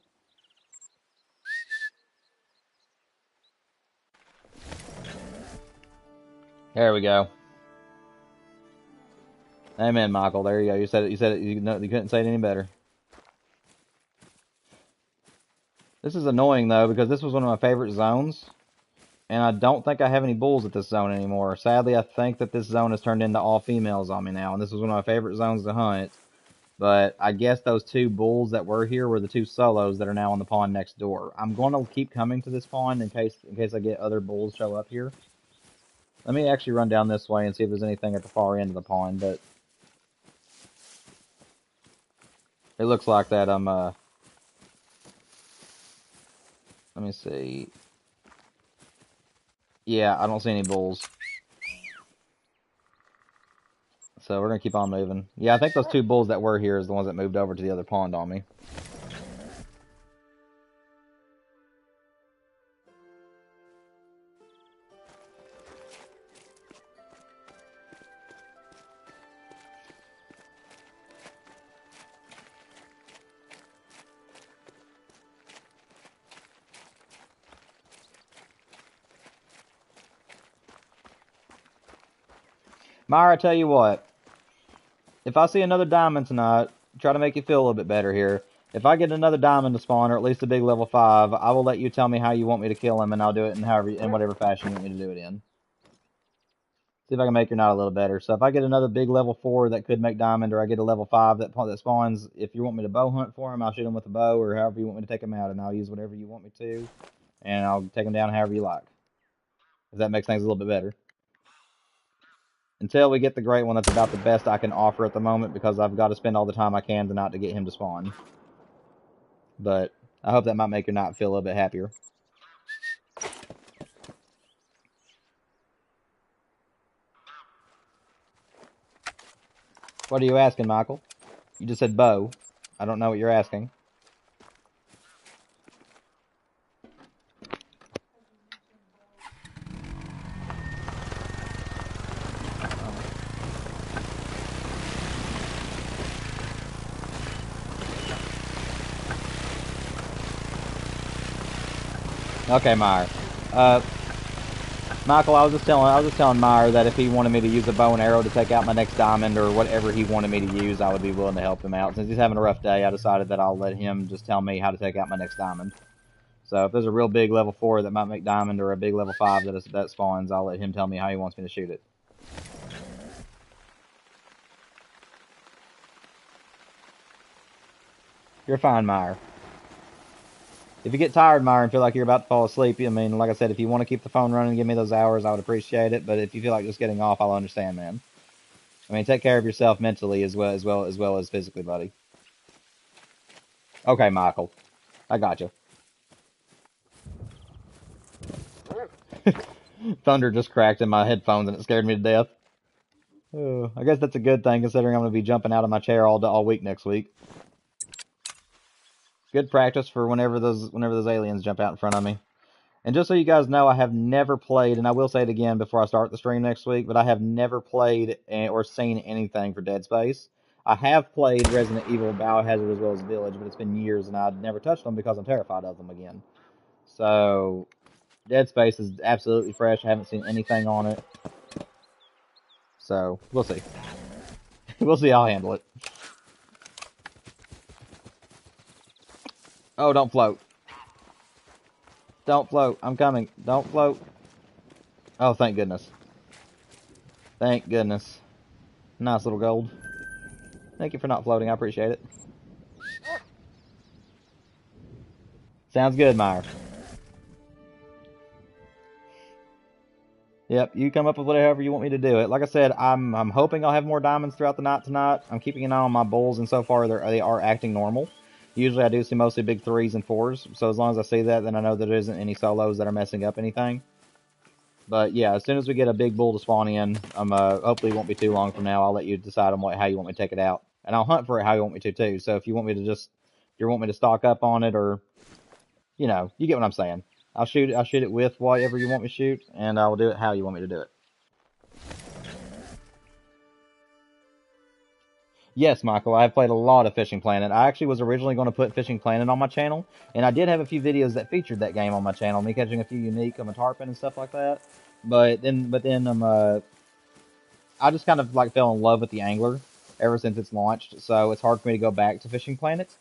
There we go. Amen, Michael. There you go. You said it. You said it. You couldn't say it any better. This is annoying though because this was one of my favorite zones, and I don't think I have any bulls at this zone anymore. Sadly, I think that this zone has turned into all females on me now, and this was one of my favorite zones to hunt. But I guess those two bulls that were here were the two solos that are now on the pond next door. I'm going to keep coming to this pond in case I get other bulls show up here. Let me actually run down this way and see if there's anything at the far end of the pond, but it looks like that let me see. Yeah, I don't see any bulls. So we're going to keep on moving. Yeah, I think those two bulls that were here is the ones that moved over to the other pond on me. Myra, I tell you what. If I see another diamond tonight, try to make you feel a little bit better here. If I get another diamond to spawn, or at least a big level 5, I will let you tell me how you want me to kill him, and I'll do it in whatever fashion you want me to do it in. See if I can make your night a little better. So if I get another big level 4 that could make diamond, or I get a level 5 that spawns, if you want me to bow hunt for him, I'll shoot him with a bow, or however you want me to take him out, and I'll use whatever you want me to, and I'll take him down however you like. If that makes things a little bit better. Until we get the great one, that's about the best I can offer at the moment, because I've got to spend all the time I can tonight to get him to spawn. But I hope that might make your night feel a little bit happier. What are you asking, Michael? You just said bow. I don't know what you're asking. Okay, Meyer. Michael, I was just telling Meyer that if he wanted me to use a bow and arrow to take out my next diamond, or whatever he wanted me to use, I would be willing to help him out. Since he's having a rough day, I decided that I'll let him just tell me how to take out my next diamond. So if there's a real big level 4 that might make diamond, or a big level 5 that spawns, I'll let him tell me how he wants me to shoot it. You're fine, Meyer. If you get tired, Meyer, and feel like you're about to fall asleep, I mean, like I said, if you want to keep the phone running and give me those hours, I would appreciate it. But if you feel like just getting off, I'll understand, man. I mean, take care of yourself mentally as well as physically, buddy. Okay, Michael. I got you. Thunder just cracked in my headphones and it scared me to death. I guess that's a good thing considering I'm going to be jumping out of my chair all week next week. Good practice for whenever those aliens jump out in front of me. And just so you guys know, I have never played, and I will say it again before I start the stream next week, but I have never played or seen anything for Dead Space. I have played Resident Evil, Biohazard, as well as Village, but it's been years, and I've never touched them because I'm terrified of them again. So, Dead Space is absolutely fresh. I haven't seen anything on it. So, we'll see. We'll see how I handle it. Oh, don't float. Don't float. I'm coming. Don't float. Oh, thank goodness. Thank goodness. Nice little gold. Thank you for not floating. I appreciate it. Sounds good, Meyer. Yep, you come up with whatever you want me to do it. Like I said, I'm hoping I'll have more diamonds throughout the night tonight. I'm keeping an eye on my bulls, and so far they are acting normal. Usually I do see mostly big 3s and 4s, so as long as I see that, then I know there isn't any solos that are messing up anything. But yeah, as soon as we get a big bull to spawn in, hopefully it won't be too long from now. I'll let you decide on how you want me to take it out, and I'll hunt for it how you want me to too. So if you want me to stock up on it, or you get what I'm saying. I'll shoot it with whatever you want me to shoot, and I'll do it how you want me to do it. Yes, Michael, I've played a lot of Fishing Planet. I actually was originally going to put Fishing Planet on my channel, and I did have a few videos that featured that game on my channel, me catching a few unique tarpon and stuff like that. But then I just kind of fell in love with the angler ever since it's launched, so it's hard for me to go back to Fishing Planet.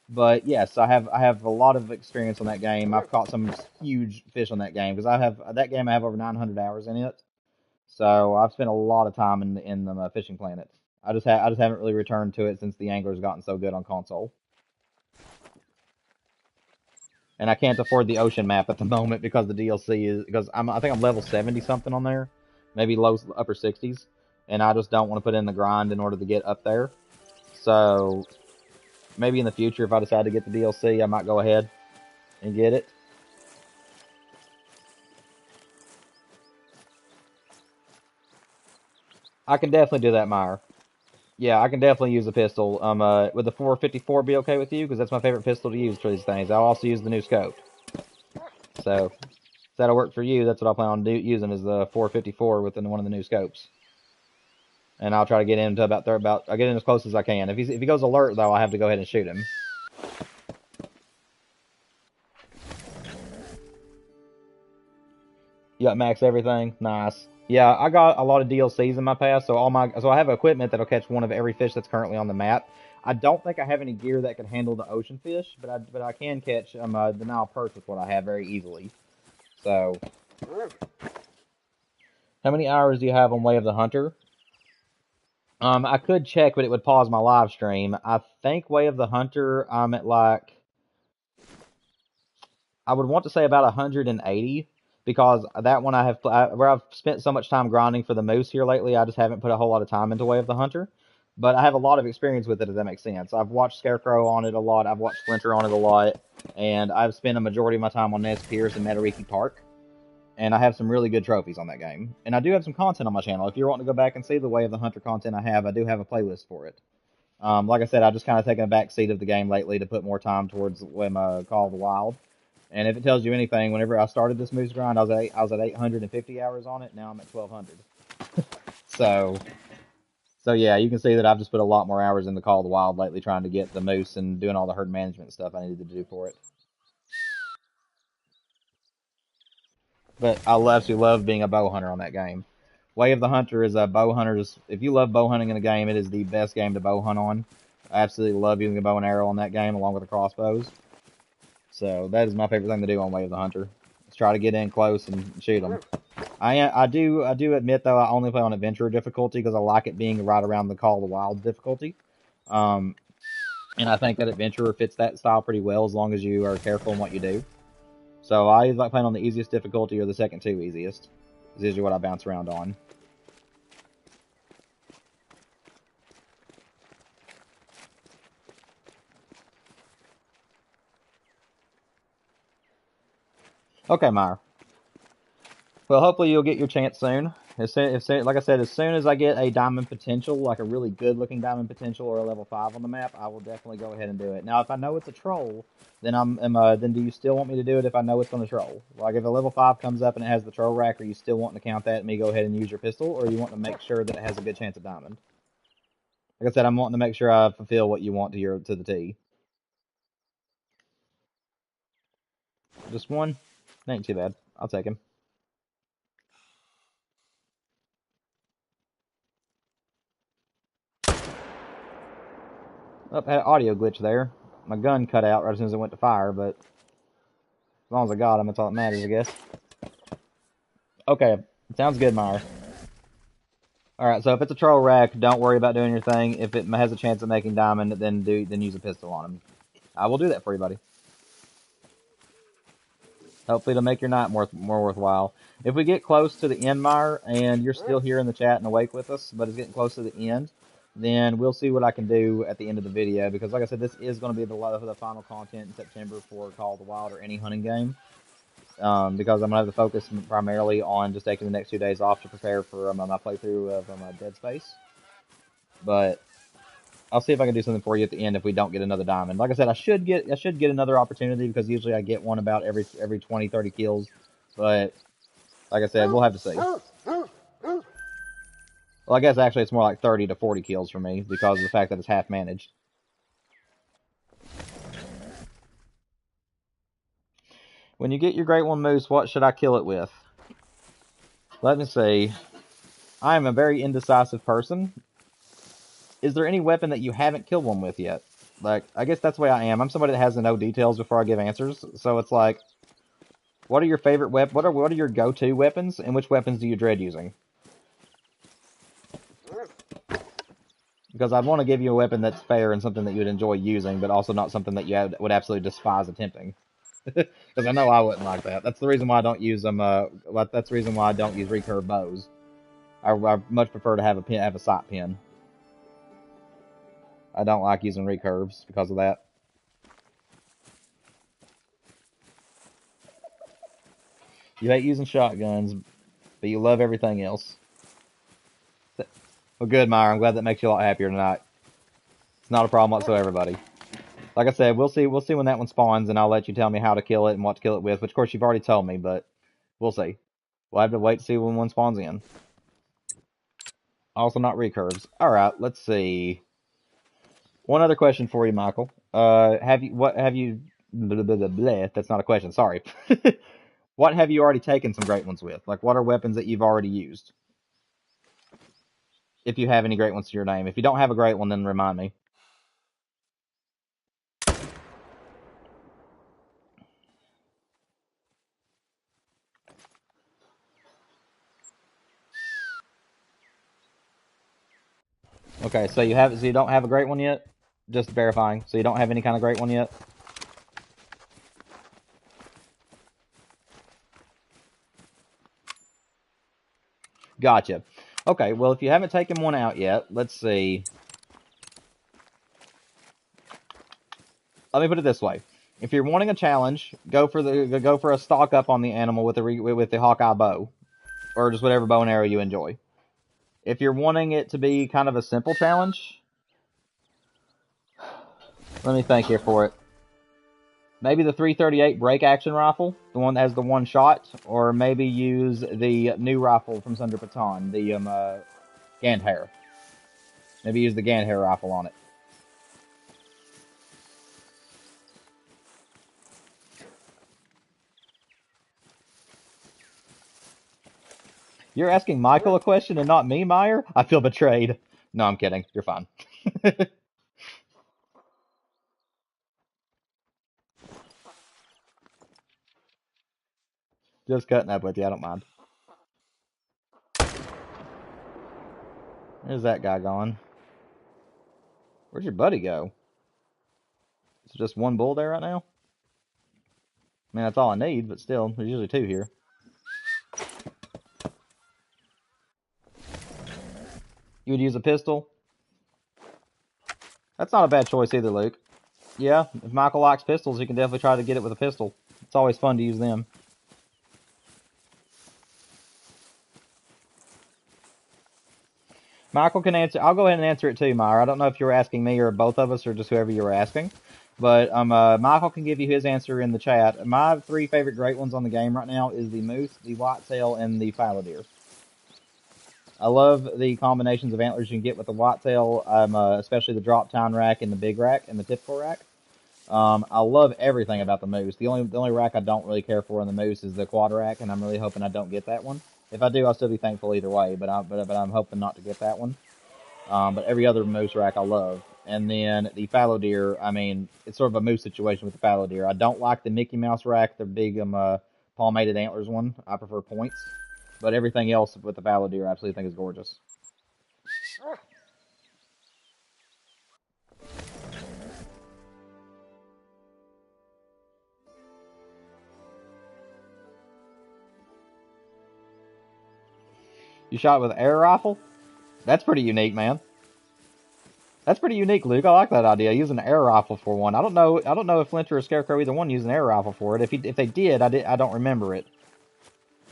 But yes, I have a lot of experience on that game. I've caught some huge fish on that game because I have over 900 hours in it. So I've spent a lot of time in the Fishing Planet. I just haven't really returned to it since the angler's gotten so good on console. And I can't afford the ocean map at the moment because the DLC is I think I'm level 70 something on there, maybe low upper 60s, and I just don't want to put in the grind in order to get up there. So maybe in the future, if I decide to get the DLC, I might go ahead and get it. I can definitely do that, Meyer. Yeah, I can definitely use a pistol. Would the 454 be okay with you? Because that's my favorite pistol to use for these things. I'll also use the new scope. So, if that'll work for you, that's what I plan on using is the 454 with one of the new scopes. And I'll try to get into I'll get in as close as I can. If he goes alert, though, I have to go ahead and shoot him. You got max everything? Nice. Yeah, I got a lot of DLCs in my past, so I have equipment that'll catch one of every fish that's currently on the map. I don't think I have any gear that can handle the ocean fish, but I can catch the Nile perch with what I have very easily. So, how many hours do you have on Way of the Hunter? I could check, but it would pause my live stream. I think Way of the Hunter, I'm at I would want to say about 180. Because that one where I've spent so much time grinding for the moose here lately, I just haven't put a whole lot of time into Way of the Hunter. But I have a lot of experience with it, if that makes sense. I've watched Scarecrow on it a lot, I've watched Splinter on it a lot, and I've spent a majority of my time on Nez Pierce and Metariki Park. And I have some really good trophies on that game. And I do have some content on my channel. If you're wanting to go back and see the Way of the Hunter content I do have a playlist for it. Like I said, I've just kind of taken a back seat of the game lately to put more time towards Call of the Wild. And if it tells you anything, whenever I started this moose grind, I was at 850 hours on it. Now I'm at 1200. So yeah, you can see that I've just put a lot more hours into Call of the Wild lately, trying to get the moose and doing all the herd management stuff I needed to do for it. But I absolutely love being a bow hunter on that game. Way of the Hunter is a bow hunter. If you love bow hunting in a game, it is the best game to bow hunt on. I absolutely love using a bow and arrow on that game, along with the crossbows. So that is my favorite thing to do on Way of the Hunter. Is try to get in close and shoot them. I do admit though I only play on adventure difficulty because I like it being right around the Call of the Wild difficulty. And I think that adventurer fits that style pretty well as long as you are careful in what you do. So I either like playing on the easiest difficulty or the second two easiest. Is usually what I bounce around on. Okay, Meyer. Well, hopefully you'll get your chance soon. Like I said, as soon as I get a diamond potential, like a really good-looking diamond potential or a level 5 on the map, I will definitely go ahead and do it. Now, if I know it's a troll, then then do you still want me to do it if I know it's going to troll? Like, if a level 5 comes up and it has the troll rack, are you still wanting to count that and me go ahead and use your pistol, or you want to make sure that it has a good chance at diamond? Like I said, I'm wanting to make sure I fulfill what you want to the T. Just one? Ain't too bad. I'll take him. Oh, had an audio glitch there. My gun cut out right as soon as it went to fire, but as long as I got him, that's all that matters, I guess. Okay, sounds good, Meyer. Alright, so if it's a troll rack, don't worry about doing your thing. If it has a chance of making diamond, then use a pistol on him. I will do that for you, buddy. Hopefully it'll make your night more worthwhile. If we get close to the end, Meyer, and you're still here in the chat and awake with us, but it's getting close to the end, then we'll see what I can do at the end of the video. Because like I said, this is going to be the final content in September for Call of the Wild or any hunting game. Because I'm going to have to focus primarily on just taking the next 2 days off to prepare for my playthrough of Dead Space. But I'll see if I can do something for you at the end if we don't get another diamond. Like I said, I should get another opportunity because usually I get one about every 20, 30 kills. But like I said, we'll have to see. Well, I guess actually it's more like 30 to 40 kills for me because of the fact that it's half managed. When you get your Great One Moose, what should I kill it with? Let me see. I am a very indecisive person. Is there any weapon that you haven't killed one with yet? Like, I guess that's the way I am. I'm somebody that has to know details before I give answers. So it's like, what are your favorite weapons? What are your go-to weapons, and which weapons do you dread using? Because I'd want to give you a weapon that's fair and something that you would enjoy using, but also not something that you would absolutely despise attempting. Because I know I wouldn't like that. That's the reason why I don't use them. That's the reason why I don't use recurve bows. I much prefer to have a sight pin. I don't like using recurves because of that. You hate using shotguns, but you love everything else. Well, good, Meyer. I'm glad that makes you a lot happier tonight. It's not a problem whatsoever, buddy. Like I said, we'll see when that one spawns, and I'll let you tell me how to kill it and what to kill it with, which, of course, you've already told me, but we'll see. We'll have to wait to see when one spawns in. Also not recurves. Alright, let's see. One other question for you, Michael. Blah, blah, blah, blah. That's not a question, sorry. What have you already taken some great ones with? Like, what are weapons that you've already used? If you have any great ones to your name. If you don't have a great one, then remind me. Okay, so you don't have a great one yet? Just verifying. So you don't have any kind of great one yet? Gotcha. Okay, well, if you haven't taken one out yet, let's see. Let me put it this way: if you're wanting a challenge, go for a stock up on the animal with the Hawkeye bow, or just whatever bow and arrow you enjoy. If you're wanting it to be kind of a simple challenge, let me think here for it. Maybe the 338 break action rifle, the one that has the one shot, or maybe use the new rifle from Thunder Baton, the Gandhair. Maybe use the Gandhair rifle on it. You're asking Michael a question and not me, Meyer? I feel betrayed. No, I'm kidding. You're fine. Just cutting up with you. I don't mind. Where's that guy gone? Where'd your buddy go? Is there just one bull there right now? I mean, that's all I need, but still, there's usually two here. You would use a pistol? That's not a bad choice either, Luke. Yeah, if Michael likes pistols, you can definitely try to get it with a pistol. It's always fun to use them. Michael can answer. I'll go ahead and answer it too, Meyer. I don't know if you were asking me or both of us or just whoever you were asking. But Michael can give you his answer in the chat. My three favorite great ones on the game right now is the moose, the whitetail, and the fallow deer. I love the combinations of antlers you can get with the whitetail, especially the drop tine rack and the big rack and the typical rack. I love everything about the moose. The only rack I don't really care for in the moose is the quad rack, and I'm really hoping I don't get that one. If I do, I'll still be thankful either way. But I'm hoping not to get that one. But every other moose rack I love. And then the fallow deer, I mean, it's sort of a moose situation with the fallow deer. I don't like the Mickey Mouse rack, the big palmated antlers one. I prefer points. But everything else with the fallow deer I absolutely think is gorgeous. You shot with an air rifle? That's pretty unique, man. That's pretty unique, Luke. I like that idea. Using an air rifle for one. I don't know if Flincher or Scarecrow either one used an air rifle for it. If they did, I don't remember it.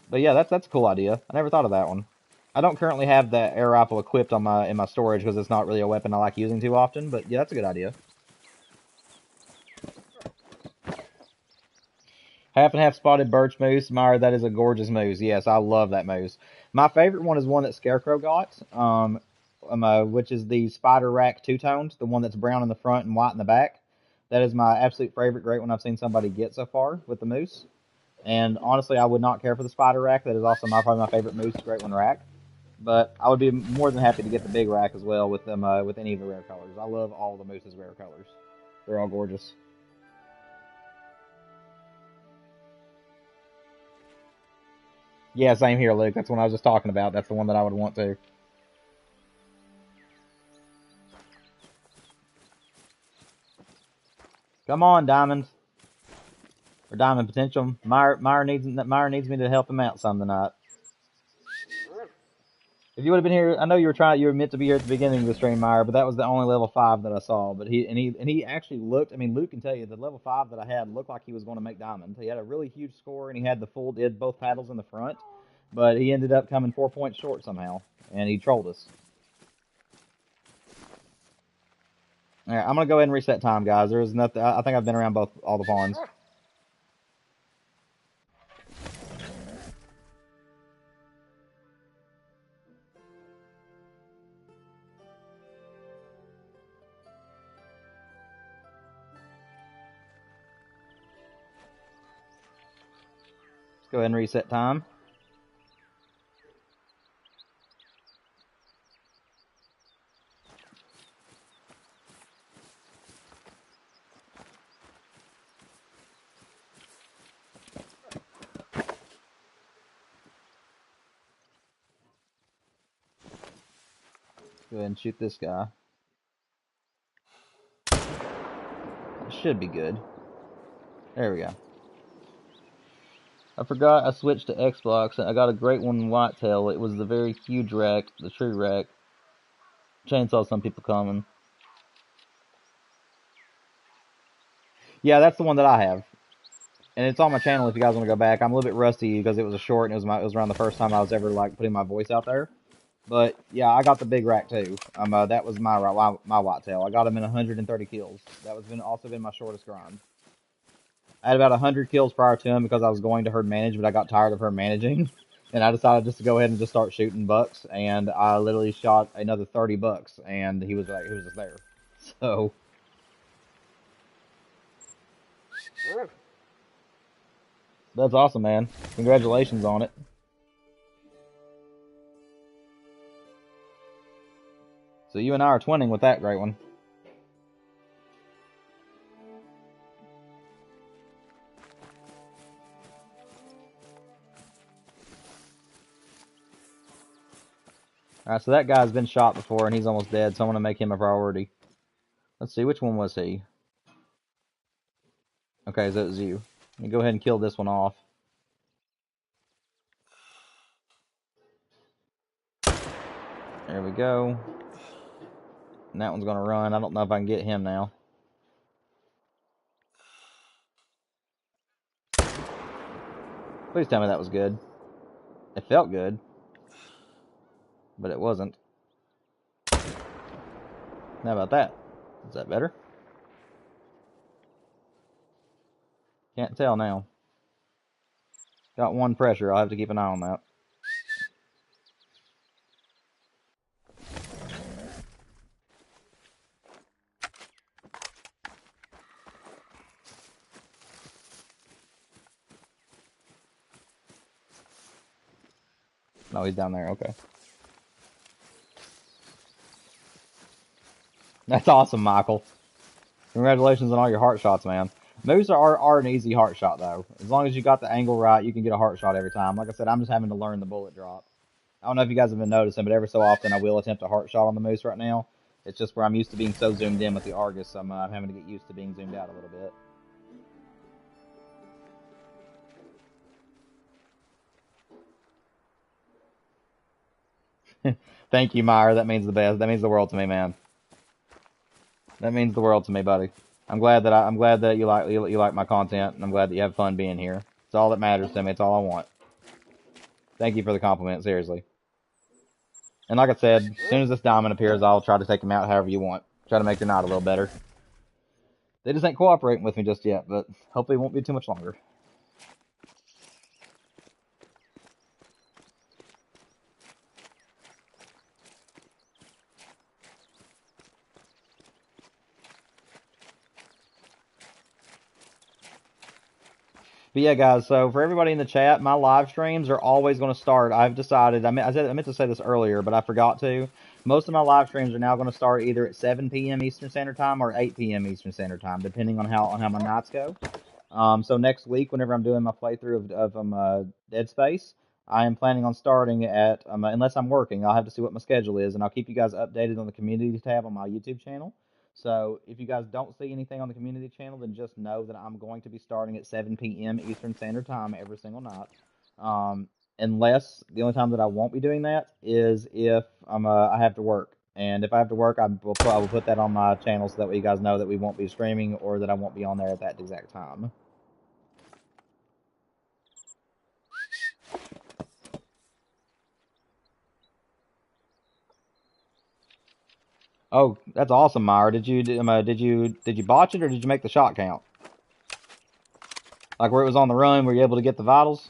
But yeah, that's a cool idea. I never thought of that one. I don't currently have the air rifle equipped on in my storage because it's not really a weapon I like using too often. But yeah, that's a good idea. Half and half spotted birch moose. Meyer, that is a gorgeous moose. Yes, I love that moose. My favorite one is one that Scarecrow got, which is the spider rack two-toned, the one that's brown in the front and white in the back. That is my absolute favorite great one I've seen somebody get so far with the moose. And honestly, I would not care for the spider rack. That is also probably my favorite moose great one rack. But I would be more than happy to get the big rack as well with them with any of the rare colors. I love all the moose's rare colors. They're all gorgeous. Yeah, same here, Luke. That's the one I was just talking about. That's the one that I would want to. Come on, Diamond. Or Diamond Potential. Meyer needs me to help him out some tonight. If you would have been here, I know you were meant to be here at the beginning of the stream, Meyer, but that was the only level 5 that I saw. But he actually looked. I mean, Luke can tell you the level 5 that I had looked like he was going to make diamond. He had a really huge score, and he had did both paddles in the front, but he ended up coming 4 points short somehow, and he trolled us. All right, I'm gonna go ahead and reset time, guys. There's nothing. I think I've been around all the pawns. Let's go ahead and reset time. Go ahead and shoot this guy. It should be good. There we go. I forgot I switched to Xbox. I got a great one in whitetail. It was the very huge rack, the true rack. Chainsaw some people coming. Yeah, that's the one that I have. And it's on my channel if you guys want to go back. I'm a little bit rusty because it was a short and it was around the first time I was ever like putting my voice out there. But yeah, I got the big rack too. That was my whitetail. I got him in 130 kills. That was also been my shortest grind. I had about 100 kills prior to him because I was going to herd manage, but I got tired of herd managing, and I decided just to go ahead and just start shooting bucks. And I literally shot another 30 bucks, and he was just there. So that's awesome, man. Congratulations on it. So you and I are twinning with that great one. Alright, so that guy's been shot before and he's almost dead, so I'm going to make him a priority. Let's see, which one was he? Okay, so it was you. Let me go ahead and kill this one off. There we go. And that one's going to run. I don't know if I can get him now. Please tell me that was good. It felt good. But it wasn't. How about that? Is that better? Can't tell now. Got one pressure. I'll have to keep an eye on that. No, he's down there. Okay. That's awesome, Michael. Congratulations on all your heart shots, man. Moose are an easy heart shot, though. As long as you got the angle right, you can get a heart shot every time. Like I said, I'm just having to learn the bullet drop. I don't know if you guys have been noticing, but every so often I will attempt a heart shot on the Moose right now. It's just where I'm used to being so zoomed in with the Argus, so I'm having to get used to being zoomed out a little bit. Thank you, Meyer. That means the best. That means the world to me, man. That means the world to me, buddy. I'm glad that you like my content, and I'm glad that you have fun being here. It's all that matters to me. It's all I want. Thank you for the compliment, seriously. And like I said, as soon as this diamond appears, I'll try to take him out however you want. Try to make your night a little better. They just ain't cooperating with me just yet, but hopefully it won't be too much longer. But yeah, guys, so for everybody in the chat, my live streams are always going to start. I've decided, I meant to say this earlier, but I forgot to. Most of my live streams are now going to start either at 7 p.m. Eastern Standard Time or 8 p.m. Eastern Standard Time, depending on how my nights go. So next week, whenever I'm doing my playthrough of Dead Space, I am planning on starting at, unless I'm working, I'll have to see what my schedule is, and I'll keep you guys updated on the community tab on my YouTube channel. So if you guys don't see anything on the community channel, then just know that I'm going to be starting at 7 p.m. Eastern Standard Time every single night. Unless the only time that I won't be doing that is if I have to work. And if I have to work, I will put that on my channel so that way you guys know that we won't be streaming or that I won't be on there at that exact time. Oh, that's awesome, Meyer. Did you botch it or did you make the shot count? Like where it was on the run, were you able to get the vitals?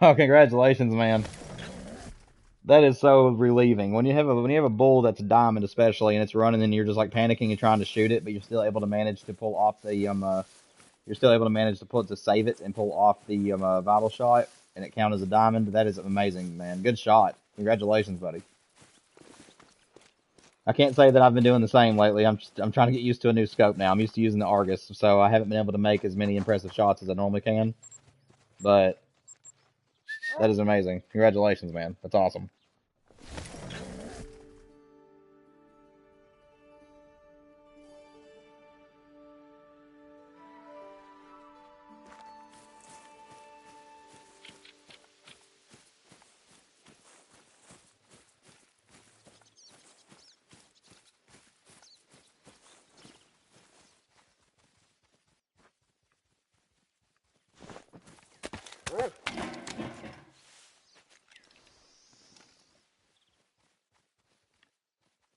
Oh, congratulations, man. That is so relieving. When you have a bull that's a diamond especially and it's running and you're just like panicking and trying to shoot it, but you're still able to manage to pull off the you're still able to manage to save it and pull off the vital shot and it count as a diamond. That is amazing, man. Good shot. Congratulations, buddy. I can't say that I've been doing the same lately. I'm trying to get used to a new scope now. I'm used to using the Argus, so I haven't been able to make as many impressive shots as I normally can. But that is amazing. Congratulations, man. That's awesome.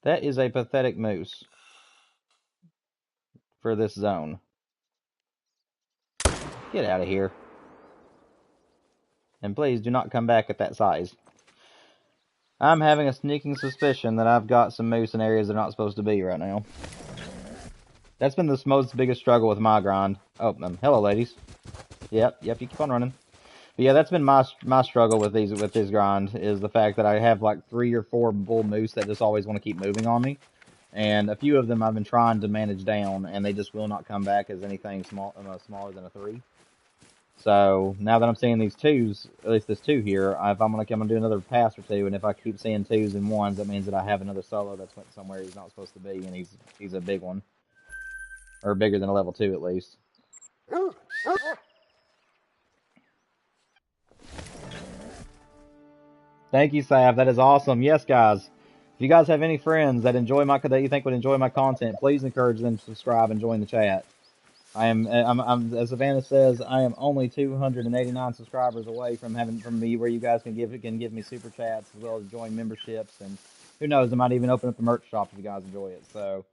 That is a pathetic moose for this zone. Get out of here. And please do not come back at that size. I'm having a sneaking suspicion that I've got some moose in areas they're not supposed to be right now. That's been the most biggest struggle with my grind. Oh, hello, ladies. Yep, you keep on running. But yeah, that's been my struggle with this grind, is the fact that I have like 3 or 4 bull moose that just always want to keep moving on me. and a few of them I've been trying to manage down, and they just will not come back as anything smaller than a 3. So now that I'm seeing these 2s, at least this 2 here, if I'm gonna do another pass or 2, and if I keep seeing 2s and 1s, that means that I have another solo that's went somewhere he's not supposed to be, and he's a big one, or bigger than a level 2 at least. Thank you, Sav. That is awesome. Yes, guys. If you guys have any friends that you think would enjoy my content, please encourage them to subscribe and join the chat. I'm as Savannah says, I am only 289 subscribers away from me where you guys can give me super chats as well as join memberships, and who knows, I might even open up the merch shop if you guys enjoy it. So